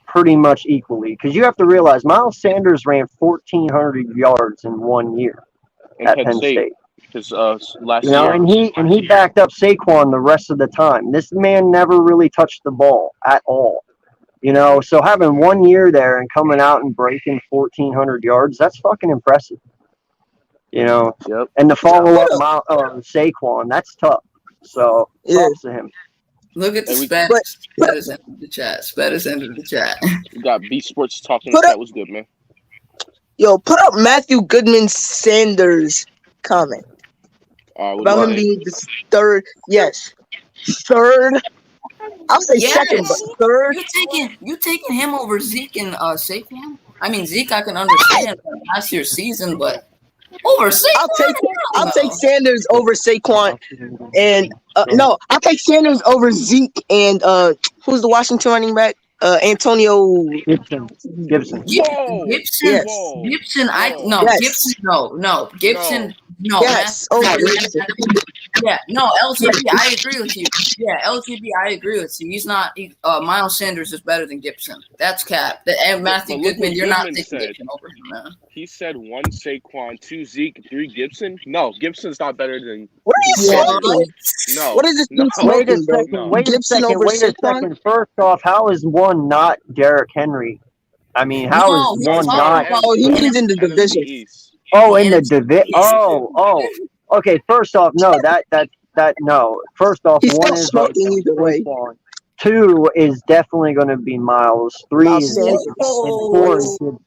Speaker 3: pretty much equally. Because you have to realize Miles Sanders ran 1,400 yards in 1 year at Penn State.
Speaker 1: His last year.
Speaker 3: And he backed up Saquon the rest of the time. This man never really touched the ball at all. So having 1 year there and coming out and breaking 1,400 yards, that's fucking impressive.
Speaker 1: Yep.
Speaker 3: And to follow up Saquon, that's tough. So props to him.
Speaker 2: Look at the Spanish entered the chat. Spanish entered the chat.
Speaker 1: We got B Sports talking. That was good, man.
Speaker 4: Yo, put up Matthew Goodman Sanders comment about him being the third. Yes, third. I'll say second, but third.
Speaker 2: You taking him over Zeke and Saquon? I mean, Zeke, I can understand last year's season, but over Saquon,
Speaker 4: I'll take Sanders over Saquon, and I'll take Sanders over Zeke and who's the Washington running back? Antonio
Speaker 3: Gibson.
Speaker 2: Gibson.
Speaker 4: Yes.
Speaker 2: Gibson. Gibson. No.
Speaker 4: Yes. Yeah.
Speaker 2: No. LGB. I agree with you. Yeah. LGB. I agree with you. He's not. Miles Sanders is better than Gibson. That's cap. And Matthew Goodman. You're not taking Gibson over him, man.
Speaker 1: He said 1 Saquon, 2 Zeke, 3 Gibson. No, Gibson's not better than.
Speaker 4: What are you saying?
Speaker 1: No.
Speaker 4: What is this?
Speaker 3: Wait a second. First off, how is one not Derrick Henry? I mean, how is one not?
Speaker 4: Oh, he means in the division.
Speaker 3: Oh, in the division. Oh. Okay. First off, no. No. First off,
Speaker 4: he's
Speaker 3: one is
Speaker 4: smoking either way.
Speaker 3: 2 is definitely going to be Miles. 3 is Zeke, and 4 is Gibson.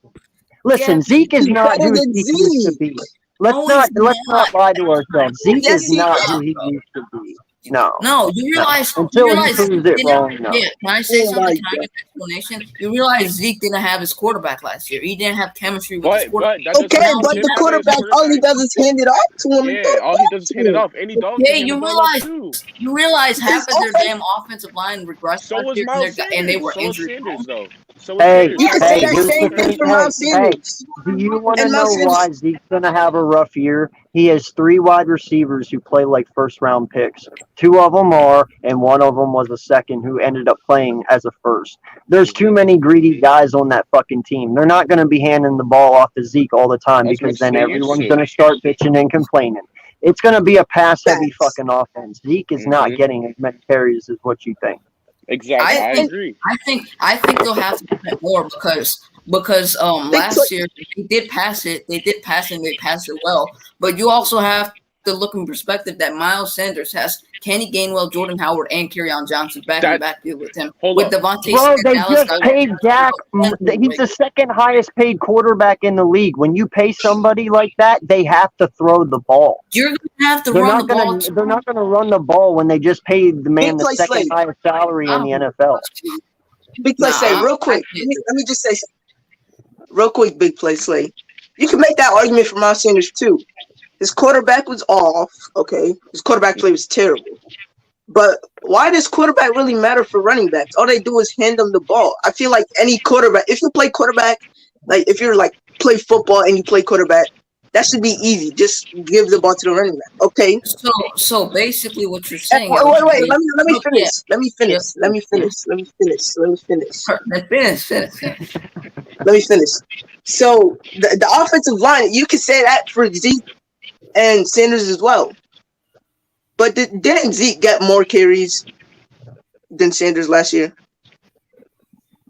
Speaker 3: Listen, Zeke is not who he used to be. Let's not lie to ourselves. Zeke is not who he used to be. No,
Speaker 2: you realize
Speaker 3: until he proves it wrong. No.
Speaker 2: Yeah, can I say something? Can I give an explanation? You realize Zeke didn't have his quarterback last year. He didn't have chemistry with his quarterback.
Speaker 4: But the quarterback, all he does is hand it off to him.
Speaker 1: Yeah, all he does is hand it off. And he don't.
Speaker 2: Yeah, you realize half of their damn offensive line regressed last year, and they were injured.
Speaker 3: Hey, do you want to know why Zeke's going to have a rough year? he has 3 wide receivers who play like first-round picks. 2 of them are, and 1 of them was a second who ended up playing as a first. There's too many greedy guys on that fucking team. They're not going to be handing the ball off to Zeke all the time
Speaker 1: As much
Speaker 3: because
Speaker 1: as
Speaker 3: then
Speaker 1: they used
Speaker 3: everyone's
Speaker 1: to.
Speaker 3: going to start bitching and complaining. It's going to be a pass-heavy
Speaker 4: Facts.
Speaker 3: fucking offense. Zeke is not getting as many carries as what you think.
Speaker 1: Exactly, I agree.
Speaker 2: I think they'll have to do more because last year they did pass it. They did pass it and they passed it well. But you also have to look in perspective that Miles Sanders has Kenny Gainwell, Jordan Howard, and Kerryon Johnson back in the backfield with him. With Devontae
Speaker 3: Bro,
Speaker 2: Smith,
Speaker 3: they
Speaker 2: Dallas
Speaker 3: just
Speaker 2: Goedert,
Speaker 3: paid Dak. He's the second highest paid quarterback in the league. When you pay somebody like that, they have to throw the ball.
Speaker 2: You're going to have to
Speaker 3: They're
Speaker 2: run
Speaker 3: not
Speaker 2: the ball.
Speaker 3: They're not going to run the ball when they just paid the man the
Speaker 4: BigPlaySlay.
Speaker 3: second highest salary in the NFL.
Speaker 4: BigPlaySlay, real quick. Let me just say something. Real quick, BigPlaySlay. You can make that argument for Miles Sanders too. His quarterback was off, okay? His quarterback play was terrible. But why does quarterback really matter for running backs? All they do is hand them the ball. I feel like any quarterback, if you play quarterback, like if you're like play football and you play quarterback, that should be easy. Just give the ball to the running back. Okay.
Speaker 2: So basically what you're saying.
Speaker 4: Wait. Let me finish. Let me finish. So the offensive line, you can say that for Zeke and Sanders as well. But didn't Zeke get more carries than Sanders last year?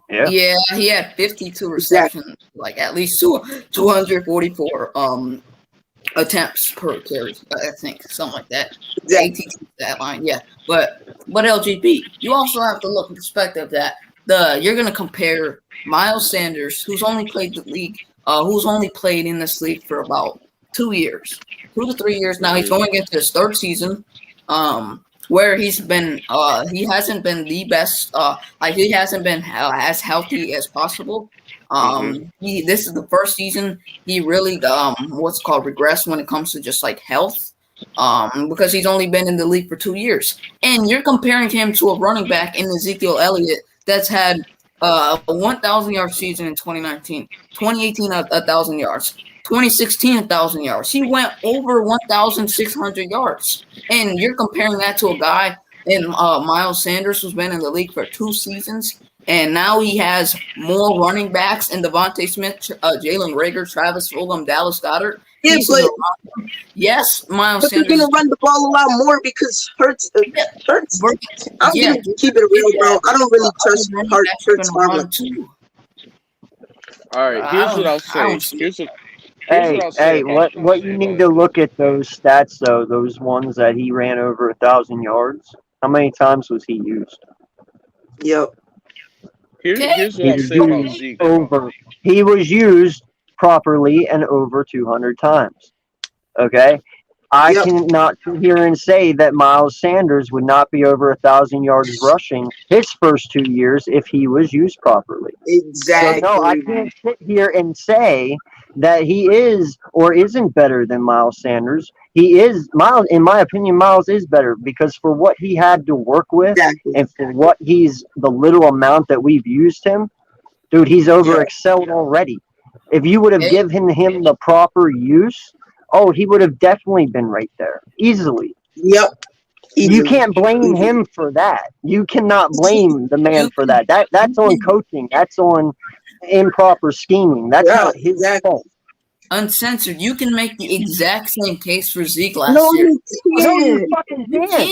Speaker 2: Yeah, he had 52 receptions, like at least 244 attempts per carry, I think, something like that.
Speaker 4: Exactly.
Speaker 2: That line, yeah. But LGB, you also have to look in perspective that you're gonna compare Miles Sanders, who's only played the league, who's only played in this league for about 2 years, 2 to 3 years now. He's going into his 3rd season, where he hasn't been the best, he hasn't been as healthy as possible. This is the first season he really regressed when it comes to just like health, because he's only been in the league for 2 years, and you're comparing him to a running back in Ezekiel Elliott that's had a 1,000 yard season in 2019, 2018 1,000 yards. 2016, 1,000 yards. He went over 1,600 yards. And you're comparing that to a guy in Miles Sanders, who's been in the league for 2 seasons. And now he has more running backs in Devontae Smith, Jalen Reagor, Travis Fulgham, Dallas Goedert.
Speaker 4: Yeah, but
Speaker 2: yes, Miles Sanders.
Speaker 4: They're going to run the ball a lot more because Hurts. I'm going to keep it real, bro. I don't really trust Hurts.
Speaker 1: All right, here's what I'll say.
Speaker 3: What you need to look at those stats though, those ones that he ran over 1,000 yards. How many times was he used?
Speaker 4: Yep.
Speaker 1: Here's what I'll say about Zeke.
Speaker 3: He was used properly and over 200 times. Okay? I cannot sit here and say that Miles Sanders would not be over 1,000 yards rushing his first 2 years if he was used properly.
Speaker 4: Exactly.
Speaker 3: So no, I can't sit here and say that he is or isn't better than Miles Sanders. He is Miles, in my opinion. Miles is better because for what he had to work with and for what the little amount that we've used him, dude, he's over excelled already. If you would have given him the proper use, he would have definitely been right there easily.
Speaker 4: Yep.
Speaker 3: You can't blame him for that. You cannot blame the man for that. That's on coaching. That's on improper scheming. That's not his fault.
Speaker 2: Uncensored, you can make the exact same case for Zeke last year.
Speaker 3: No, you fucking can.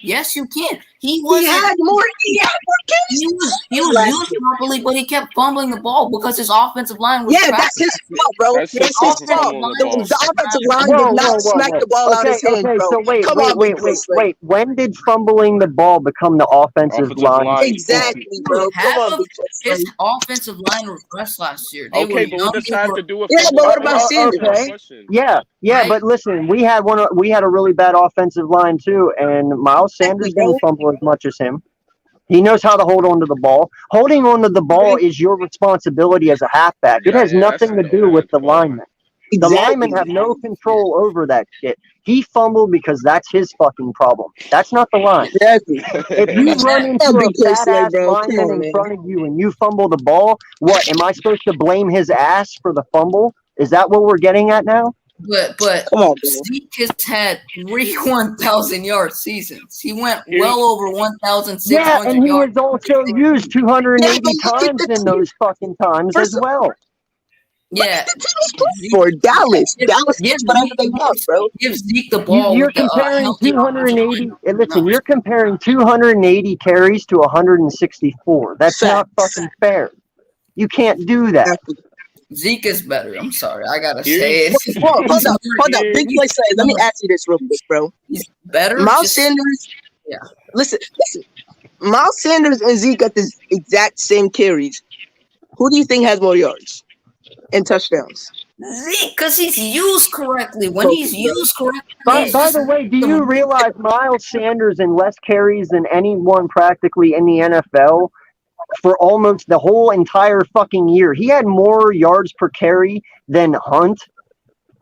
Speaker 2: Yes, you can. He
Speaker 4: had more
Speaker 2: He was used properly, but he kept fumbling the ball because his offensive line was
Speaker 4: that's his fault, bro.
Speaker 1: That's his fault.
Speaker 4: The offensive line did not smack the ball out of his hand, bro.
Speaker 3: So wait. When did fumbling the ball become the offensive line?
Speaker 4: Exactly, bro.
Speaker 3: His
Speaker 2: offensive line regressed last year.
Speaker 1: But what does that have to do with?
Speaker 4: Yeah, but what about Sanders?
Speaker 3: Yeah, but listen, we had a really bad offensive line too, and Miles Sanders didn't fumble as much as him. He knows how to hold on to the ball. Holding on to the ball is your responsibility as a halfback. It has nothing to do with the lineman. The linemen have no control over that shit. He fumbled because that's his fucking problem. That's not the line.
Speaker 4: Exactly.
Speaker 3: If you run into a badass lineman in front of you and you fumble the ball, what, am I supposed to blame his ass for the fumble? Is that what we're getting at now?
Speaker 2: But
Speaker 4: Come on, bro.
Speaker 2: Zeke has had 3 1,000-yard seasons. He went
Speaker 1: Here-
Speaker 2: well over 1,600
Speaker 3: Yeah, and he
Speaker 2: yards.
Speaker 3: was also used 280
Speaker 4: Yeah, but look at
Speaker 3: times
Speaker 4: the
Speaker 3: in those fucking times
Speaker 4: First
Speaker 3: as well.
Speaker 2: Yeah,
Speaker 4: the team is playing for Dallas. Dallas
Speaker 2: give
Speaker 4: gets whatever they want, bro.
Speaker 2: Zeke the ball
Speaker 3: You're
Speaker 2: with the
Speaker 3: comparing
Speaker 2: healthy
Speaker 3: 280. Listen, you're comparing 280 carries to 164. That's not
Speaker 4: Facts.
Speaker 3: fucking fair. You can't do that.
Speaker 4: Exactly.
Speaker 2: Zeke is better. I'm sorry, I gotta
Speaker 1: Here's-
Speaker 2: say it.
Speaker 4: Well, hold
Speaker 2: He's
Speaker 4: up.
Speaker 1: Here-
Speaker 4: Big play say. Let me ask you this real quick, bro.
Speaker 2: He's better.
Speaker 4: Miles
Speaker 2: just-
Speaker 4: Sanders.
Speaker 2: Yeah.
Speaker 4: Listen. Miles Sanders and Zeke got the exact same carries. Who do you think has more yards and touchdowns?
Speaker 2: Zeke, because he's used correctly. When he's used correctly,
Speaker 3: By the way, do you realize Miles Sanders in less carries than anyone practically in the NFL for almost the whole entire fucking year? He had more yards per carry than Hunt,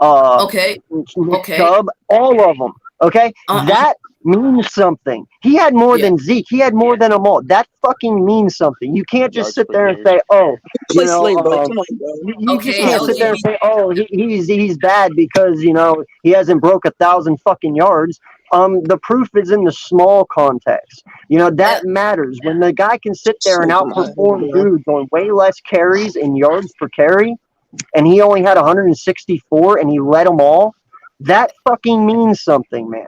Speaker 2: Okay.
Speaker 3: Nick Chubb, all of them. Okay, that means something. He had more than Zeke. He had more than them all. That fucking means something. You can't just
Speaker 1: Yards
Speaker 3: sit
Speaker 1: per
Speaker 3: there and
Speaker 1: carry.
Speaker 3: say, "Oh, you
Speaker 4: Play
Speaker 3: know,
Speaker 4: Slay, bro. Come on, bro.
Speaker 3: you
Speaker 2: Okay,
Speaker 3: just can't sit there and
Speaker 2: LG.
Speaker 3: say, "Oh, he's bad because he hasn't broke 1,000 fucking yards." The proof is in the small context. That matters. When the guy can sit there and outperform dudes on way less carries and yards per carry, and he only had 164 and he led them all, that fucking means something, man.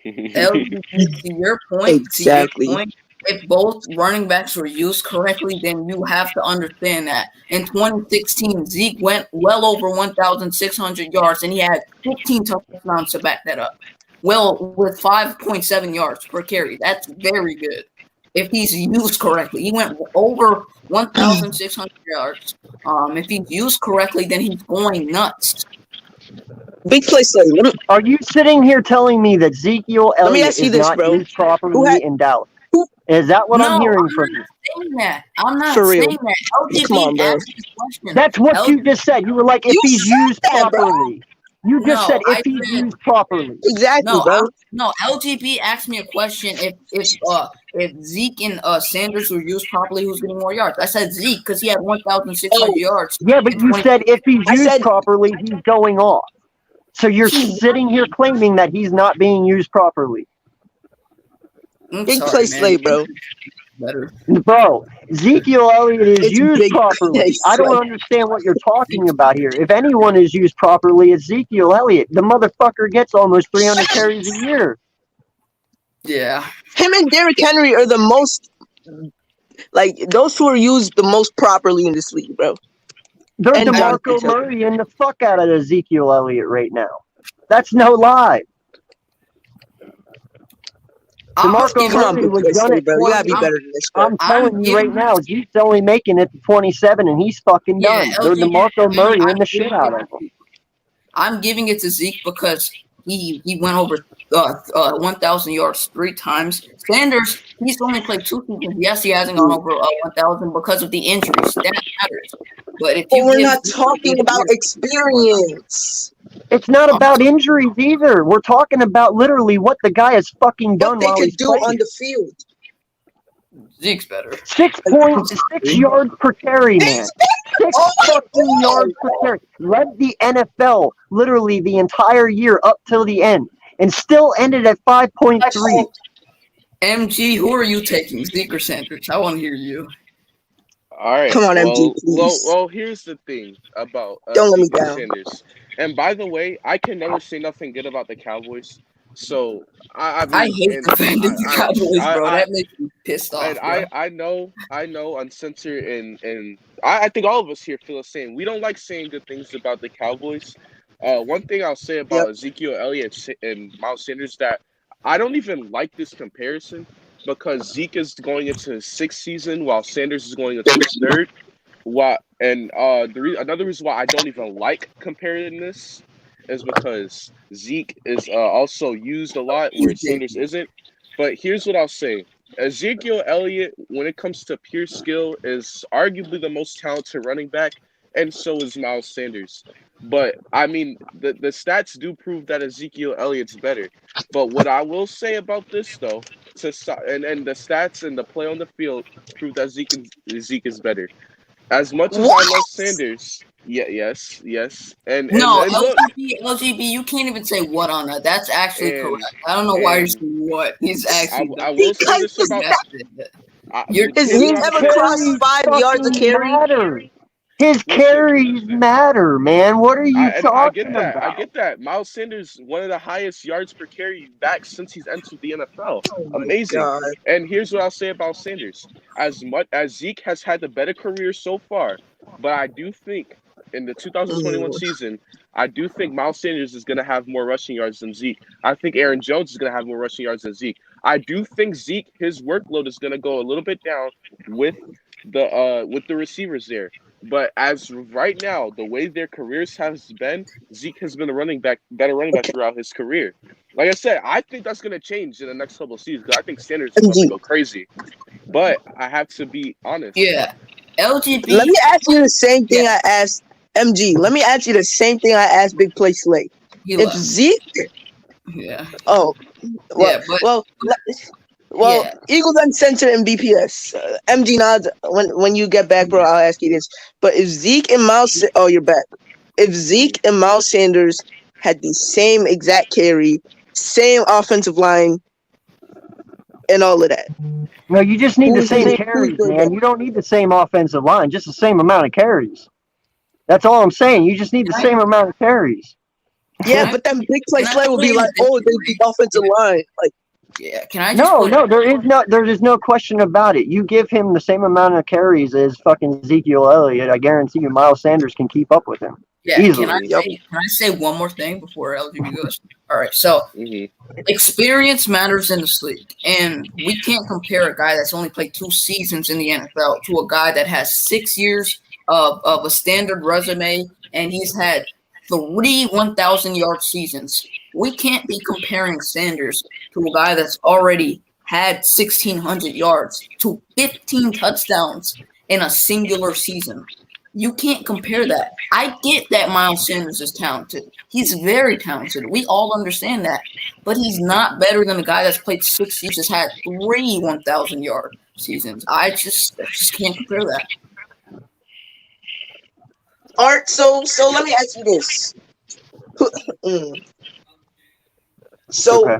Speaker 2: LG, to your point,
Speaker 4: Exactly.
Speaker 2: if both running backs were used correctly, then you have to understand that in 2016, Zeke went well over 1,600 yards, and he had 15 touchdowns to back that up. Well, with 5.7 yards per carry, that's very good. If he's used correctly, he went over 1,600 yards. If he's used correctly, then he's going nuts.
Speaker 4: Big play Slay.
Speaker 3: Are you sitting here telling me that Ezekiel
Speaker 4: Let me
Speaker 3: Elliott
Speaker 4: ask you
Speaker 3: is
Speaker 4: this,
Speaker 3: not
Speaker 4: bro.
Speaker 3: used properly in Dallas? Is that what I'm hearing from you?
Speaker 2: Saying that. I'm not
Speaker 4: For real.
Speaker 2: saying that.
Speaker 4: Come on,
Speaker 2: LGB
Speaker 4: bro.
Speaker 2: asked me a question.
Speaker 3: That's what you just said. You were like, if
Speaker 4: You
Speaker 3: he's
Speaker 4: said
Speaker 3: used
Speaker 4: that, bro.
Speaker 3: properly. You just said if he's used properly.
Speaker 4: Exactly, bro.
Speaker 2: LGB asked me a question if Zeke and Sanders were used properly, who's getting more yards? I said Zeke because he had 1,600 yards.
Speaker 3: Yeah, but you said if he's used properly, he's going off. So you're sitting here claiming that he's not being used properly.
Speaker 4: Big play Slay, bro.
Speaker 2: Better.
Speaker 3: Bro, Ezekiel Elliott is
Speaker 4: It's
Speaker 3: used
Speaker 4: big
Speaker 3: properly.
Speaker 4: play
Speaker 3: I don't
Speaker 4: Slay.
Speaker 3: understand what you're talking about here. If anyone is used properly, it's Ezekiel Elliott. The motherfucker gets almost 300 carries a year.
Speaker 2: Yeah.
Speaker 4: Him and Derrick Henry are the most, like, those two are used the most properly in this league, bro.
Speaker 3: They're
Speaker 4: And
Speaker 3: DeMarco Murray and the fuck out of Ezekiel Elliott right now. That's no lie. DeMarco Murray was done at 20.
Speaker 4: You gotta be better than this, bro.
Speaker 3: I'm telling you right now, he's only making it to 27 and he's fucking done. They're DeMarco Murray in the shit out of him.
Speaker 2: I'm giving it to Zeke because he went over 1,000 yards 3 times. Sanders, he's only played 2 seasons. Yes, he hasn't gone over 1,000 because of the injuries. That matters. But if you
Speaker 4: we're not talking about experience.
Speaker 3: It's not about injuries either. We're talking about literally what the guy has fucking done
Speaker 4: What they
Speaker 3: while
Speaker 4: could
Speaker 3: he's
Speaker 4: do
Speaker 3: playing.
Speaker 4: on the field.
Speaker 2: Zeke's better.
Speaker 3: 6.6 yards per carry, man. 6 fucking yards per carry. Led the NFL literally the entire year up till the end, and still ended at 5.3.
Speaker 2: MG, who are you taking, Zeke or Sanders? I want to hear you.
Speaker 1: All right.
Speaker 4: Come on, MG, please.
Speaker 1: Well, here's the thing about
Speaker 4: Don't let me
Speaker 1: Zeke and
Speaker 4: down.
Speaker 1: Sanders. And by the way, I can never say nothing good about the Cowboys. So I
Speaker 2: hate defending the Cowboys, bro. That makes me pissed off.
Speaker 1: And I know, uncensored, and I think all of us here feel the same. We don't like saying good things about the Cowboys. One thing I'll say about Ezekiel Elliott and Miles Sanders that I don't even like this comparison because Zeke is going into his 6th season while Sanders is going into his 3rd. Another reason why I don't even like comparing this is because Zeke is also used a lot where Sanders isn't. But here's what I'll say. Ezekiel Elliott, when it comes to pure skill, is arguably the most talented running back, and so is Miles Sanders. But, I mean, the stats do prove that Ezekiel Elliott's better. But what I will say about this, though, and the stats and the play on the field prove that Zeke is better. As much as I love Sanders, Yeah, yes,
Speaker 2: No,
Speaker 1: and look,
Speaker 2: LGB, you can't even say what on that. That's actually
Speaker 1: and
Speaker 2: correct. I don't know why you're
Speaker 1: and
Speaker 2: saying what. He's actually done.
Speaker 1: I will say
Speaker 4: Because
Speaker 1: this about
Speaker 2: You're
Speaker 4: does
Speaker 1: here's
Speaker 4: Zeke
Speaker 1: what I'm
Speaker 4: ever
Speaker 1: saying.
Speaker 4: cross
Speaker 3: Carries
Speaker 4: 5 yards a
Speaker 3: fucking
Speaker 4: carry?
Speaker 3: matter. His
Speaker 1: Listen,
Speaker 3: carries matter, man. What are you
Speaker 1: I get
Speaker 3: talking
Speaker 1: that. I
Speaker 3: about?
Speaker 1: get that. Miles Sanders, one of the highest yards per carry back since he's entered the NFL.
Speaker 4: Oh my
Speaker 1: Amazing.
Speaker 4: god.
Speaker 1: And here's what I'll say about Sanders. As much as Zeke has had the better career so far, but I do think in the 2021
Speaker 4: Mm.
Speaker 1: season, I do think Miles Sanders is going to have more rushing yards than Zeke. I think Aaron Jones is going to have more rushing yards than Zeke. I do think Zeke, his workload is going to go a little bit down with with the receivers there. But as of right now, the way their careers has been, Zeke has been a better running back
Speaker 4: Okay,
Speaker 1: throughout his career. Like I said, I think that's going to change in the next couple of seasons because I think Sanders is about to
Speaker 4: MG.
Speaker 1: go crazy. But I have to be honest.
Speaker 2: yeah.
Speaker 4: Let
Speaker 2: LGB,
Speaker 4: me ask you the same thing
Speaker 2: yeah,
Speaker 4: I asked MG. Let me ask you the same thing I asked Big Play Slay.
Speaker 2: he
Speaker 4: If
Speaker 2: left.
Speaker 4: Zeke,
Speaker 2: Yeah,
Speaker 4: oh, well,
Speaker 2: yeah, but
Speaker 4: well,
Speaker 2: yeah,
Speaker 4: Eagles Uncensored and BPS. MG nods. When you get back, bro, I'll ask you this. But if Zeke and oh, you're back. If
Speaker 1: Mhm.
Speaker 4: Zeke and Miles Sanders had the same exact carry, same offensive line, and all of that,
Speaker 3: No, you just need the
Speaker 4: who's
Speaker 3: same
Speaker 4: who's
Speaker 3: carries,
Speaker 4: doing better?
Speaker 3: man. You don't need the same offensive line, just the same amount of carries. That's all I'm saying. You just need the
Speaker 2: can
Speaker 3: same amount of carries.
Speaker 4: Yeah,
Speaker 2: can I
Speaker 4: but then Big Play
Speaker 2: can I
Speaker 4: Slay will be
Speaker 2: please
Speaker 4: like, oh, they the
Speaker 2: disagree?
Speaker 4: offensive line. Like,
Speaker 2: Yeah, can I just
Speaker 3: No,
Speaker 2: put?
Speaker 3: no, there is no question about it. You give him the same amount of carries as fucking Ezekiel Elliott, I guarantee you Miles Sanders can keep up with him
Speaker 2: Yeah,
Speaker 3: easily.
Speaker 4: yep.
Speaker 2: can I say one more thing before LGB goes? All right, so
Speaker 1: Mhm.
Speaker 2: experience matters in this league, and we can't compare a guy that's only played 2 seasons in the NFL to a guy that has 6 years of a standard resume, and he's had 3 1,000-yard seasons. We can't be comparing Sanders to a guy that's already had 1,600 yards to 15 touchdowns in a singular season. You can't compare that. I get that Miles Sanders is talented. He's very talented. We all understand that. But he's not better than a guy that's played 6 years, has had 1,000-yard seasons. I just can't compare that.
Speaker 4: All right, so let me ask you this. Mm. So
Speaker 3: Okay.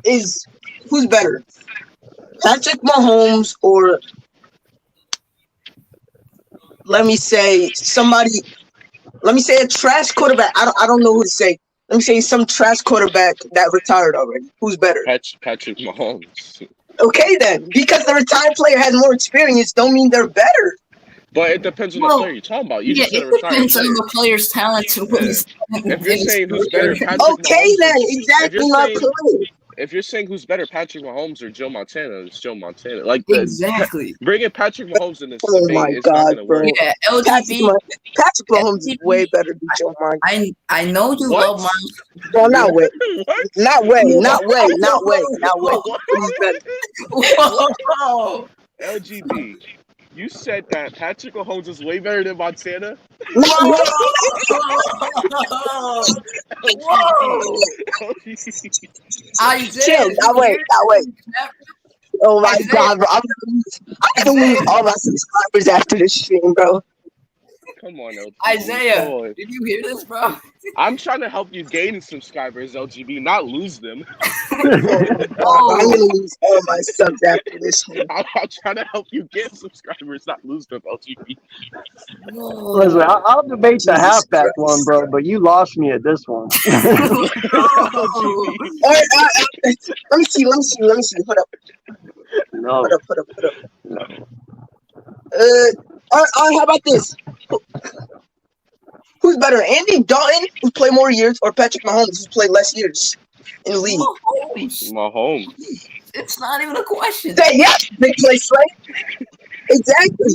Speaker 4: who's better, Patrick Mahomes or let me say somebody? Let me say a trash quarterback. I don't know who to say. Let me say some trash quarterback that retired already. Who's better?
Speaker 1: Patrick Mahomes.
Speaker 4: Okay, then, because the retired player has more experience, don't mean they're better.
Speaker 1: But it depends on the
Speaker 2: Well,
Speaker 1: player you're talking about. You
Speaker 2: yeah,
Speaker 1: just said
Speaker 2: it
Speaker 1: a retired
Speaker 2: depends on
Speaker 1: player.
Speaker 2: the player's talent and what
Speaker 1: Yeah.
Speaker 2: he's done
Speaker 1: If you're
Speaker 2: in his
Speaker 1: saying who's better,
Speaker 2: career.
Speaker 1: Patrick
Speaker 4: Okay,
Speaker 1: Mahomes or
Speaker 4: then,
Speaker 1: if you're
Speaker 4: exactly my
Speaker 1: saying
Speaker 4: point.
Speaker 1: if you're saying who's better, Patrick Mahomes or Joe Montana, it's Joe Montana. Like
Speaker 2: Exactly.
Speaker 1: bringing Patrick Mahomes in this
Speaker 4: Oh
Speaker 1: debate
Speaker 4: my
Speaker 1: is not
Speaker 4: God,
Speaker 1: going to work.
Speaker 4: bro.
Speaker 2: Yeah,
Speaker 4: Patrick
Speaker 2: LGB.
Speaker 4: Mahomes is way better than Joe Montana.
Speaker 2: I know you
Speaker 1: What?
Speaker 2: love Miles.
Speaker 4: No, not way.
Speaker 1: What?
Speaker 4: Not way. Not way. Not way. Not way.
Speaker 1: What?
Speaker 4: He's better.
Speaker 2: Whoa.
Speaker 1: LGB, you said that Patrick Mahomes is way better than Montana.
Speaker 4: Not way.
Speaker 2: Whoa.
Speaker 1: LGB.
Speaker 2: Isaiah,
Speaker 4: Chill.
Speaker 2: did
Speaker 4: Not
Speaker 2: you
Speaker 4: way.
Speaker 2: hear
Speaker 4: Not way.
Speaker 2: that?
Speaker 4: Oh my
Speaker 2: Isaiah,
Speaker 4: God, bro. I'm gonna lose all my subscribers after this stream, bro.
Speaker 1: Come on, LGB.
Speaker 2: Isaiah,
Speaker 1: Come on.
Speaker 2: did you hear this, bro?
Speaker 1: I'm trying to help you gain subscribers, LGB, not lose them.
Speaker 4: Oh my God, bro. I'm gonna lose all my subs after this one.
Speaker 1: I'm trying to help you get subscribers, not lose them, LGB.
Speaker 3: Listen, I'll debate the
Speaker 4: Jesus
Speaker 3: halfback one,
Speaker 4: Christ.
Speaker 3: bro, but you lost me at this one.
Speaker 1: LGB.
Speaker 4: All right, let me see. Hold up.
Speaker 3: No.
Speaker 4: Hold up. All right, how about this? Who's better, Andy Dalton, who's played more years, or Patrick Mahomes, who's played less years in the league?
Speaker 1: Mahomes.
Speaker 2: It's not even a question.
Speaker 4: Say yes, BigPlaySlay. Exactly.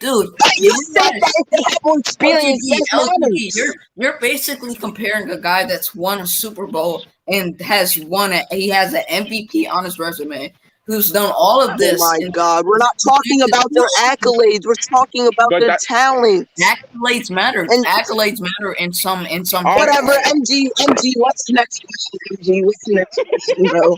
Speaker 2: Dude,
Speaker 4: You said that if they have more experience, that matters.
Speaker 2: you're basically comparing a guy that's won a Super Bowl and he has an MVP on his resume who's done all of
Speaker 4: Oh
Speaker 2: this.
Speaker 4: my God, we're not talking about their accolades. We're talking about
Speaker 1: But
Speaker 4: their
Speaker 1: that-
Speaker 4: talent.
Speaker 2: Accolades matter.
Speaker 4: And
Speaker 2: Accolades matter in some
Speaker 1: All right,
Speaker 4: whatever,
Speaker 1: all right.
Speaker 4: MG, what's the next question? MG, what's the next question, bro?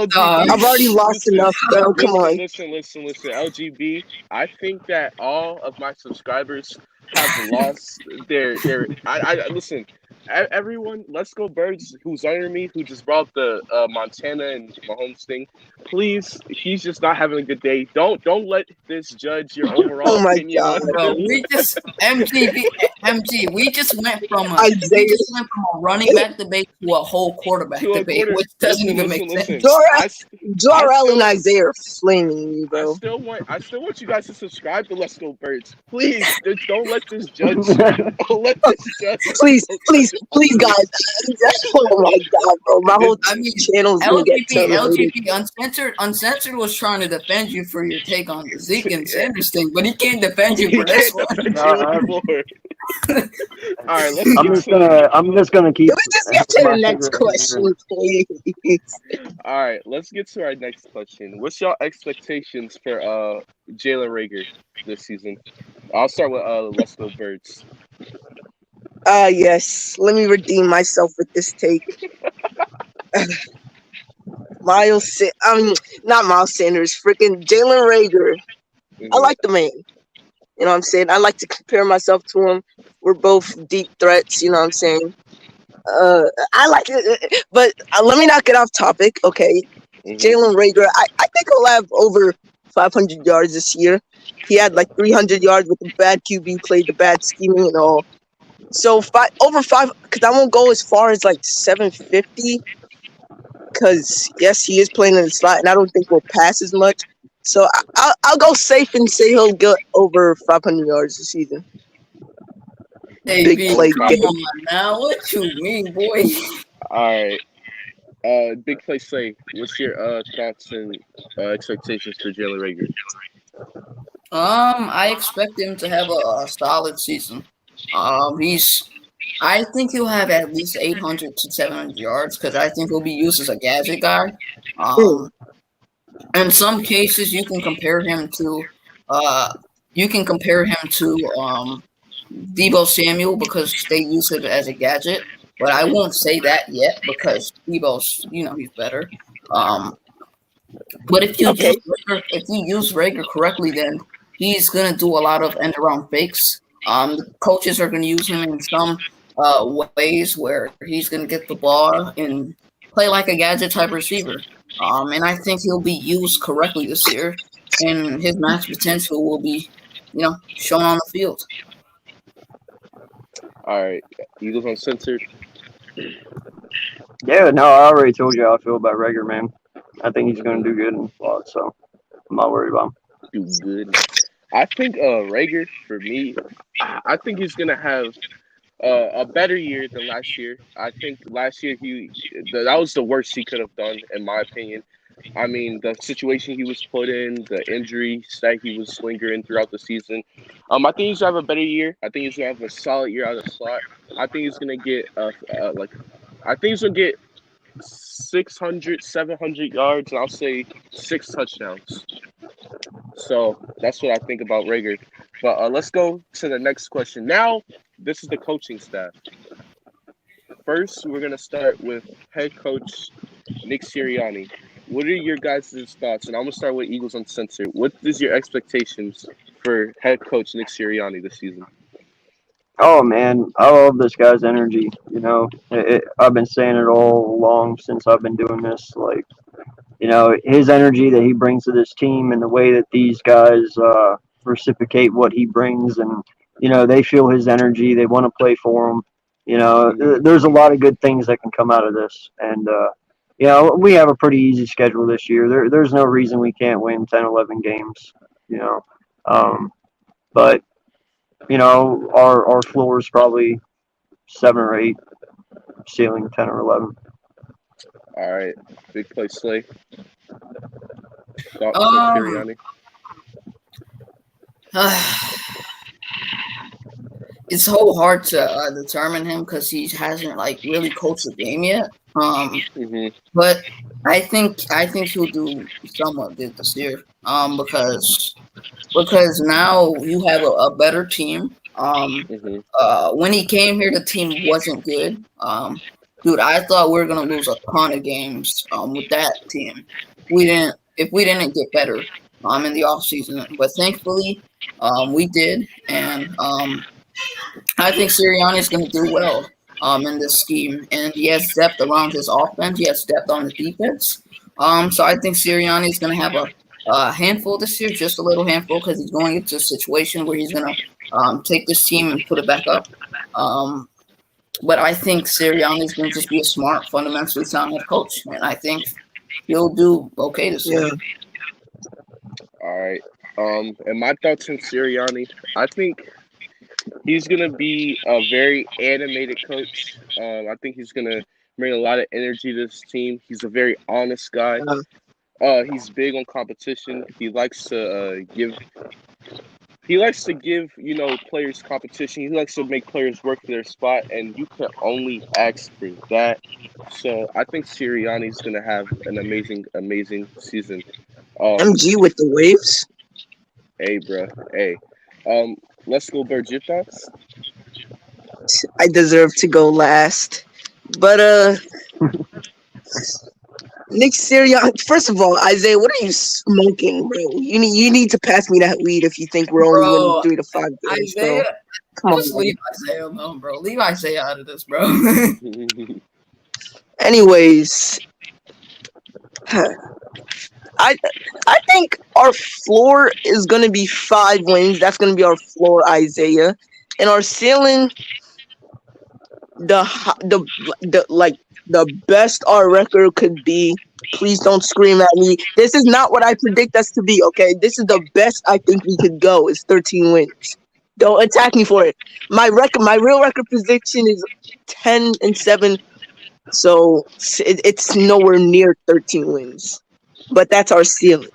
Speaker 1: LGB.
Speaker 4: I've already lost enough, bro. Come on.
Speaker 1: Listen. LGB. I think that all of my subscribers have lost their. I listen. Everyone, let's go Birds. Who's under me? Who just brought the Montana and Mahomes thing? Please, he's just not having a good day. Don't let this judge your overall
Speaker 4: Oh my
Speaker 1: opinion
Speaker 4: God.
Speaker 1: on
Speaker 2: Bro,
Speaker 1: him.
Speaker 2: we just MG. We just went from a
Speaker 4: Isaiah.
Speaker 2: running back debate to a whole quarterback
Speaker 1: To a
Speaker 2: debate,
Speaker 1: quarter.
Speaker 2: which doesn't
Speaker 1: Listen,
Speaker 2: even
Speaker 1: listen,
Speaker 2: make
Speaker 1: listen.
Speaker 2: sense.
Speaker 4: Jorel and Isaiah are flaming me,
Speaker 1: I
Speaker 4: bro.
Speaker 1: still want you guys to subscribe to Let's Go Birds. Please, don't let this judge. Don't let this judge.
Speaker 4: Please, guys. Oh my God, bro. My whole
Speaker 2: I mean,
Speaker 4: channel's gonna get terminated.
Speaker 2: LGP, Uncensored was trying to defend you for your take on the Zeke and Sanders thing, but he can't defend you
Speaker 1: He
Speaker 2: for this
Speaker 1: can't
Speaker 2: one.
Speaker 1: defend you anymore. All right,
Speaker 3: I'm just gonna keep.
Speaker 4: Can we just get to
Speaker 3: my
Speaker 4: the next
Speaker 3: favorite
Speaker 4: question, please?
Speaker 1: All right, let's get to our next question. What's y'all expectations for Jalen Reagor this season? I'll start with Let's Go Birds.
Speaker 4: Yes. Let me redeem myself with this take. Not Miles Sanders, freaking Jalen Reagor. I like the man. You know what I'm saying? I like to compare myself to him. We're both deep threats, you know what I'm saying? I like it, but let me not get off topic, okay? Jalen Reagor, I think he'll have over 500 yards this year. He had like 300 yards with the bad QB, played the bad scheming and all. So over 5, because I won't go as far as like 750, because yes, he is playing in the slot, and I don't think we'll pass as much. So I'll go safe and say he'll get over 500 yards this season.
Speaker 2: Hey,
Speaker 4: Big play
Speaker 2: come
Speaker 4: game.
Speaker 2: on now. What you mean, boy?
Speaker 1: All right. BigPlaySlay, what's your thoughts and expectations for Jalen Reagor?
Speaker 2: I expect him to have a solid season. I think he'll have at least 800 to 700 yards because I think he'll be used as a gadget guy. In some cases, you can compare him to Deebo Samuel because they use it as a gadget. But I won't say that yet because Deebo's, he's better. But if you use Reagor correctly, then he's gonna do a lot of end around fakes. Coaches are gonna use him in some ways where he's gonna get the ball and play like a gadget type receiver. And I think he'll be used correctly this year, and his max potential will be, shown on the field.
Speaker 1: All right, Eagles Uncensored.
Speaker 3: Yeah, no, I already told you how I feel about Reagor, man. I think he's going to do good in the slot, so I'm not worried about him.
Speaker 1: Do good. I think Reagor, for me, I think he's going to have a better year than last year. I think last year that was the worst he could have done, in my opinion. I mean, the situation he was put in, the injuries that he was lingering throughout the season. I think he's going to have a better year. I think he's going to have a solid year out of the slot. I think he's going to get I think he's going to get 600, 700 yards, and I'll say 6 touchdowns. So that's what I think about Reagor. But let's go to the next question. Now, this is the coaching staff. First, we're going to start with head coach Nick Sirianni. What are your guys' thoughts? And I'm going to start with Eagles Uncensored. What is your expectations for head coach Nick Sirianni this season?
Speaker 3: Oh, man, I love this guy's energy. I've been saying it all along since I've been doing this. His energy that he brings to this team and the way that these guys reciprocate what he brings. And, they feel his energy. They want to play for him. There's a lot of good things that can come out of this. And, we have a pretty easy schedule this year. There's no reason we can't win 10, 11 games, But, our floor is probably 7 or 8, ceiling 10 or 11.
Speaker 1: All right. BigPlaySlay. Thoughts on Sirianni?
Speaker 2: It's so hard to determine him because he hasn't really coached the game yet. But I think he'll do somewhat good this year. Because now you have a better team.
Speaker 1: Hmm.
Speaker 2: When he came here, the team wasn't good. Dude, I thought we were gonna lose a ton of games. With that team, we didn't. If we didn't get better, in the off season, but thankfully, we did, and I think Sirianni is gonna do well. In this scheme, and he has depth around his offense. He has depth on his defense. So I think Sirianni is gonna have a handful this year, just a little handful, because he's going into a situation where he's gonna take this team and put it back up. Um, but I think Sirianni is going to just be a smart, fundamentally sound head coach, and I think he'll do okay this year.
Speaker 4: Yeah.
Speaker 1: All right. And my thoughts on Sirianni, I think he's gonna be a very animated coach. I think he's gonna bring a lot of energy to this team. He's a very honest guy.
Speaker 4: Yeah.
Speaker 1: He's big on competition. He likes to give players competition. He likes to make players work for their spot, and you can only ask for that. So I think Sirianni's gonna have an amazing season. Um,
Speaker 4: MG with the waves.
Speaker 1: hey, bro, hey, um, let's go, Bird. Your thoughts?
Speaker 4: I deserve to go last. But Nick Sirianni. First of all, Isaiah, what are you smoking, bro? You need to pass me that weed if you think we're only winning
Speaker 2: Bro,
Speaker 4: 3 to 5 games, bro.
Speaker 2: Isaiah,
Speaker 4: Come on,
Speaker 2: just
Speaker 4: buddy.
Speaker 2: leave Isaiah alone, bro. Leave Isaiah out of this, bro.
Speaker 4: Anyways, I I think our floor is gonna be 5 wins. That's gonna be our floor, Isaiah, and our ceiling, the hi- the like the best our record could be. Please don't scream at me. This is not what I predict us to be. Okay, this is the best I think we could go. Is 13 wins. Don't attack me for it. My real record prediction is 10-7. So it's nowhere near 13 wins. But that's our ceiling.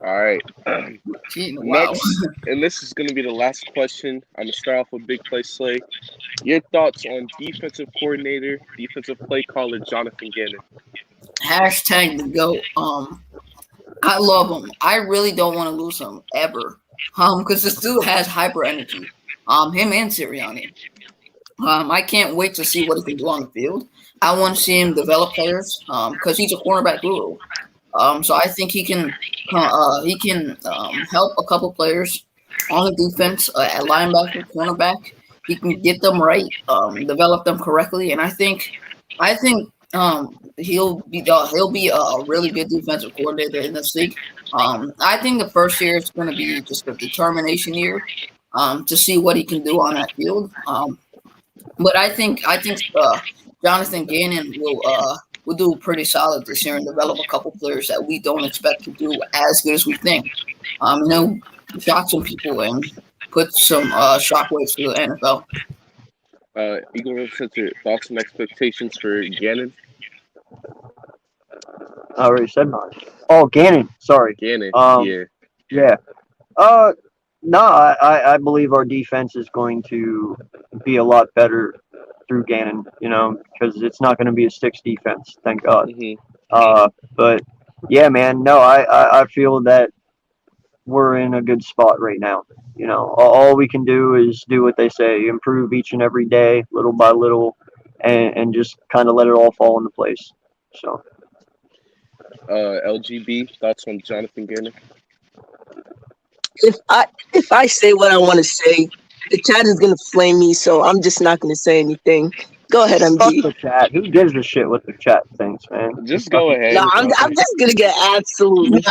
Speaker 1: All right.
Speaker 2: Wow.
Speaker 1: Next, and this is gonna be the last question. I'm gonna start off with BigPlaySlay. Your thoughts on defensive coordinator, defensive play caller Jonathan Gannon?
Speaker 2: Hashtag the GOAT. I love him. I really don't want to lose him ever. Because this dude has hyper energy. Him and Sirianni. I can't wait to see what he can do on the field. I want to see him develop players. Because he's a cornerback guru. So I think he can help a couple players on the defense at linebacker, cornerback. He can get them right, develop them correctly, and I think he'll be a really good defensive coordinator in this league. I think the first year is going to be just a determination year to see what he can do on that field. But I think Jonathan Gannon will do pretty solid this year and develop a couple players that we don't expect to do as good as we think. He'll shock some people and put some shockwaves to the NFL.
Speaker 1: Eagle Uncensored, thoughts and expectations for Gannon?
Speaker 3: I already said mine. Oh, Gannon. Sorry.
Speaker 1: Gannon, yeah.
Speaker 3: Yeah. No, I believe our defense is going to be a lot better through Gannon, because it's not going to be a six defense, thank God. But yeah, man, no, I feel that we're in a good spot right now. All we can do is do what they say, improve each and every day, little by little, and just kind of let it all fall into place. So,
Speaker 1: LGB, thoughts on Jonathan Gannon?
Speaker 4: If I say what I want to say, the chat is gonna flame me. So I'm just not gonna say anything. Go ahead,
Speaker 3: fuck
Speaker 4: MG.
Speaker 3: the chat. Who gives a shit what the chat thinks, man?
Speaker 1: Just go ahead.
Speaker 4: No, I'm just gonna get absolutely.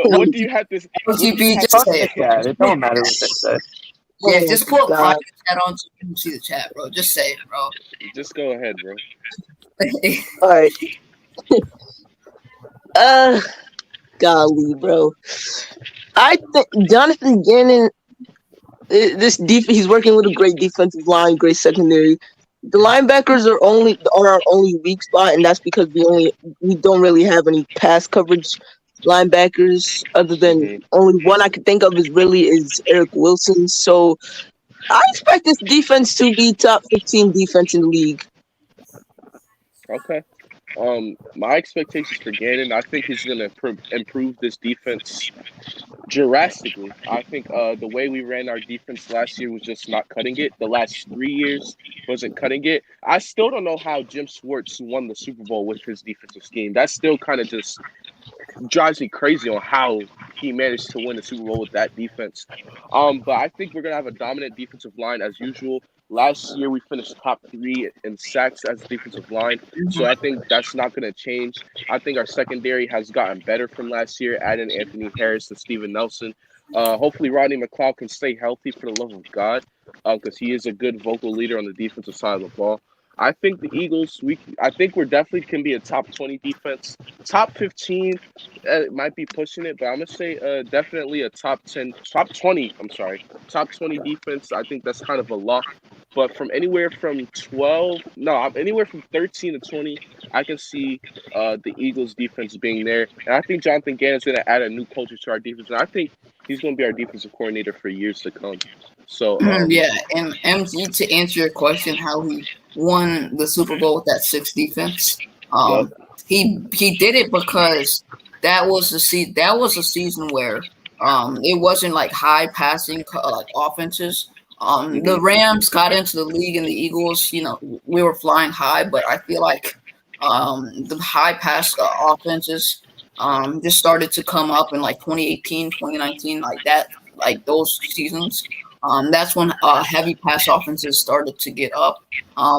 Speaker 1: What do you have to?
Speaker 2: LGB, just
Speaker 3: Fuck
Speaker 2: say
Speaker 3: the
Speaker 2: it.
Speaker 3: chat. It don't matter what they say.
Speaker 2: Yeah, just put
Speaker 4: God.
Speaker 2: private chat on so you can see the chat, bro. Just say it, bro.
Speaker 1: Just go ahead, bro.
Speaker 4: All right. Golly, bro. I think Jonathan Gannon, he's working with a great defensive line, great secondary. The linebackers are our only weak spot, and that's because we don't really have any pass coverage linebackers other than only one I could think of is Eric Wilson. So I expect this defense to be top 15 defense in the league.
Speaker 1: Okay. My expectations for Gannon, I think he's going to improve this defense drastically. I think the way we ran our defense last year was just not cutting it. The last 3 years wasn't cutting it. I still don't know how Jim Schwartz won the Super Bowl with his defensive scheme. That still kind of just drives me crazy on how he managed to win the Super Bowl with that defense. But I think we're gonna have a dominant defensive line as usual. Last year we finished top 3 in sacks as defensive line, so I think that's not gonna change. I think our secondary has gotten better from last year, adding Anthony Harris and Steven Nelson. Hopefully Rodney McLeod can stay healthy for the love of God, because he is a good vocal leader on the defensive side of the ball. I think the Eagles, I think we're definitely can be a top 20 defense. Top 15, might be pushing it, but I'm going to say definitely a top 10, top 20, I'm sorry, top 20 defense. I think that's kind of a lock. But from anywhere from 12, no, anywhere from 13 to 20, I can see the Eagles defense being there. And I think Jonathan Gannon's going to add a new culture to our defense. And I think he's going to be our defensive coordinator for years to come. So
Speaker 2: yeah, and MG, to answer your question, how he won the Super Bowl with that 6 defense,
Speaker 1: Yep.
Speaker 2: he did it because that was a season where it wasn't like high passing like offenses. The Rams got into the league and the Eagles, we were flying high, but I feel like the high pass offenses just started to come up in like 2018, 2019, like that, like those seasons. That's when heavy pass offenses started to get up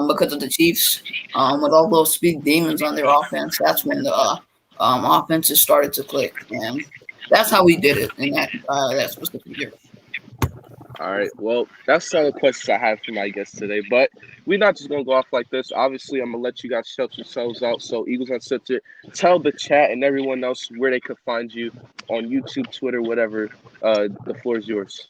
Speaker 2: because of the Chiefs. With all those big demons on their offense, that's when the offenses started to click, and that's how we did it in that specific year.
Speaker 1: All right. Well, that's all the questions I have for my guests today. But we're not just going to go off like this. Obviously, I'm going to let you guys shout yourselves out. So, Eagles Uncensored, tell the chat and everyone else where they could find you on YouTube, Twitter, whatever. The floor is yours.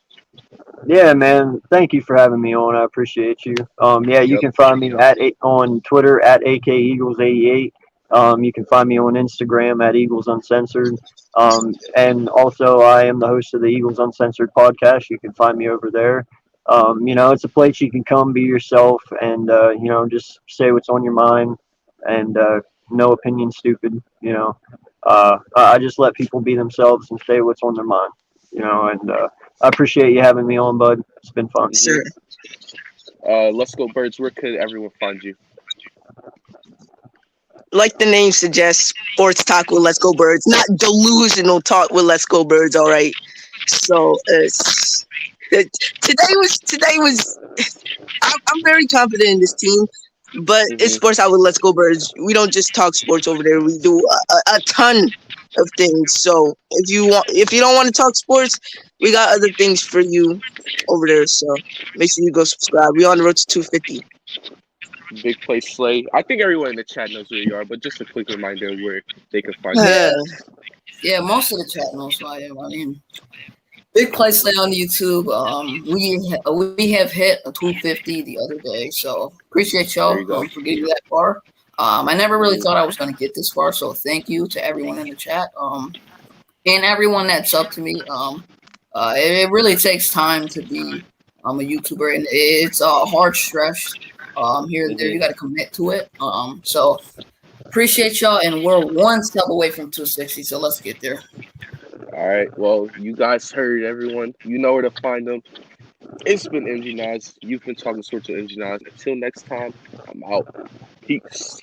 Speaker 3: Yeah, man. Thank you for having me on. I appreciate you. Yeah, you
Speaker 1: Yep.
Speaker 3: can find me on Twitter at AKEagles88. You can find me on Instagram at Eagles Uncensored. And also, I am the host of the Eagles Uncensored podcast. You can find me over there. It's a place you can come be yourself and, just say what's on your mind and no opinion stupid. I just let people be themselves and say what's on their mind, and I appreciate you having me on, bud. It's been fun.
Speaker 4: Sure.
Speaker 1: Let's Go Birds. Where could everyone find you?
Speaker 4: Like the name suggests, sports talk with Let's Go Birds, not delusional talk with Let's Go Birds. All right. So today was. I'm very confident in this team, but it's sports talk with Let's Go Birds. We don't just talk sports over there. We do a ton of things. So if you don't want to talk sports, we got other things for you over there. So make sure you go subscribe. We on the road to 250.
Speaker 1: BigPlaySlay. I think everyone in the chat knows where you are, but just a quick reminder where they can find you.
Speaker 2: Yeah, most of the chat knows who I am. I mean, BigPlaySlay on YouTube. We have hit a 250 the other day, so appreciate y'all for getting that far. I never really thought I was going to get this far, so thank you to everyone in the chat and everyone that's up to me. It really takes time to be a YouTuber, and it's a hard stretch here and there. You got to commit to it. So appreciate y'all, and we're one step away from 260, so let's get there.
Speaker 1: All right. Well, you guys heard everyone. You know where to find them. It's been MG Nas. You've been talking sports with MG Nas. Until next time, I'm out. Peace.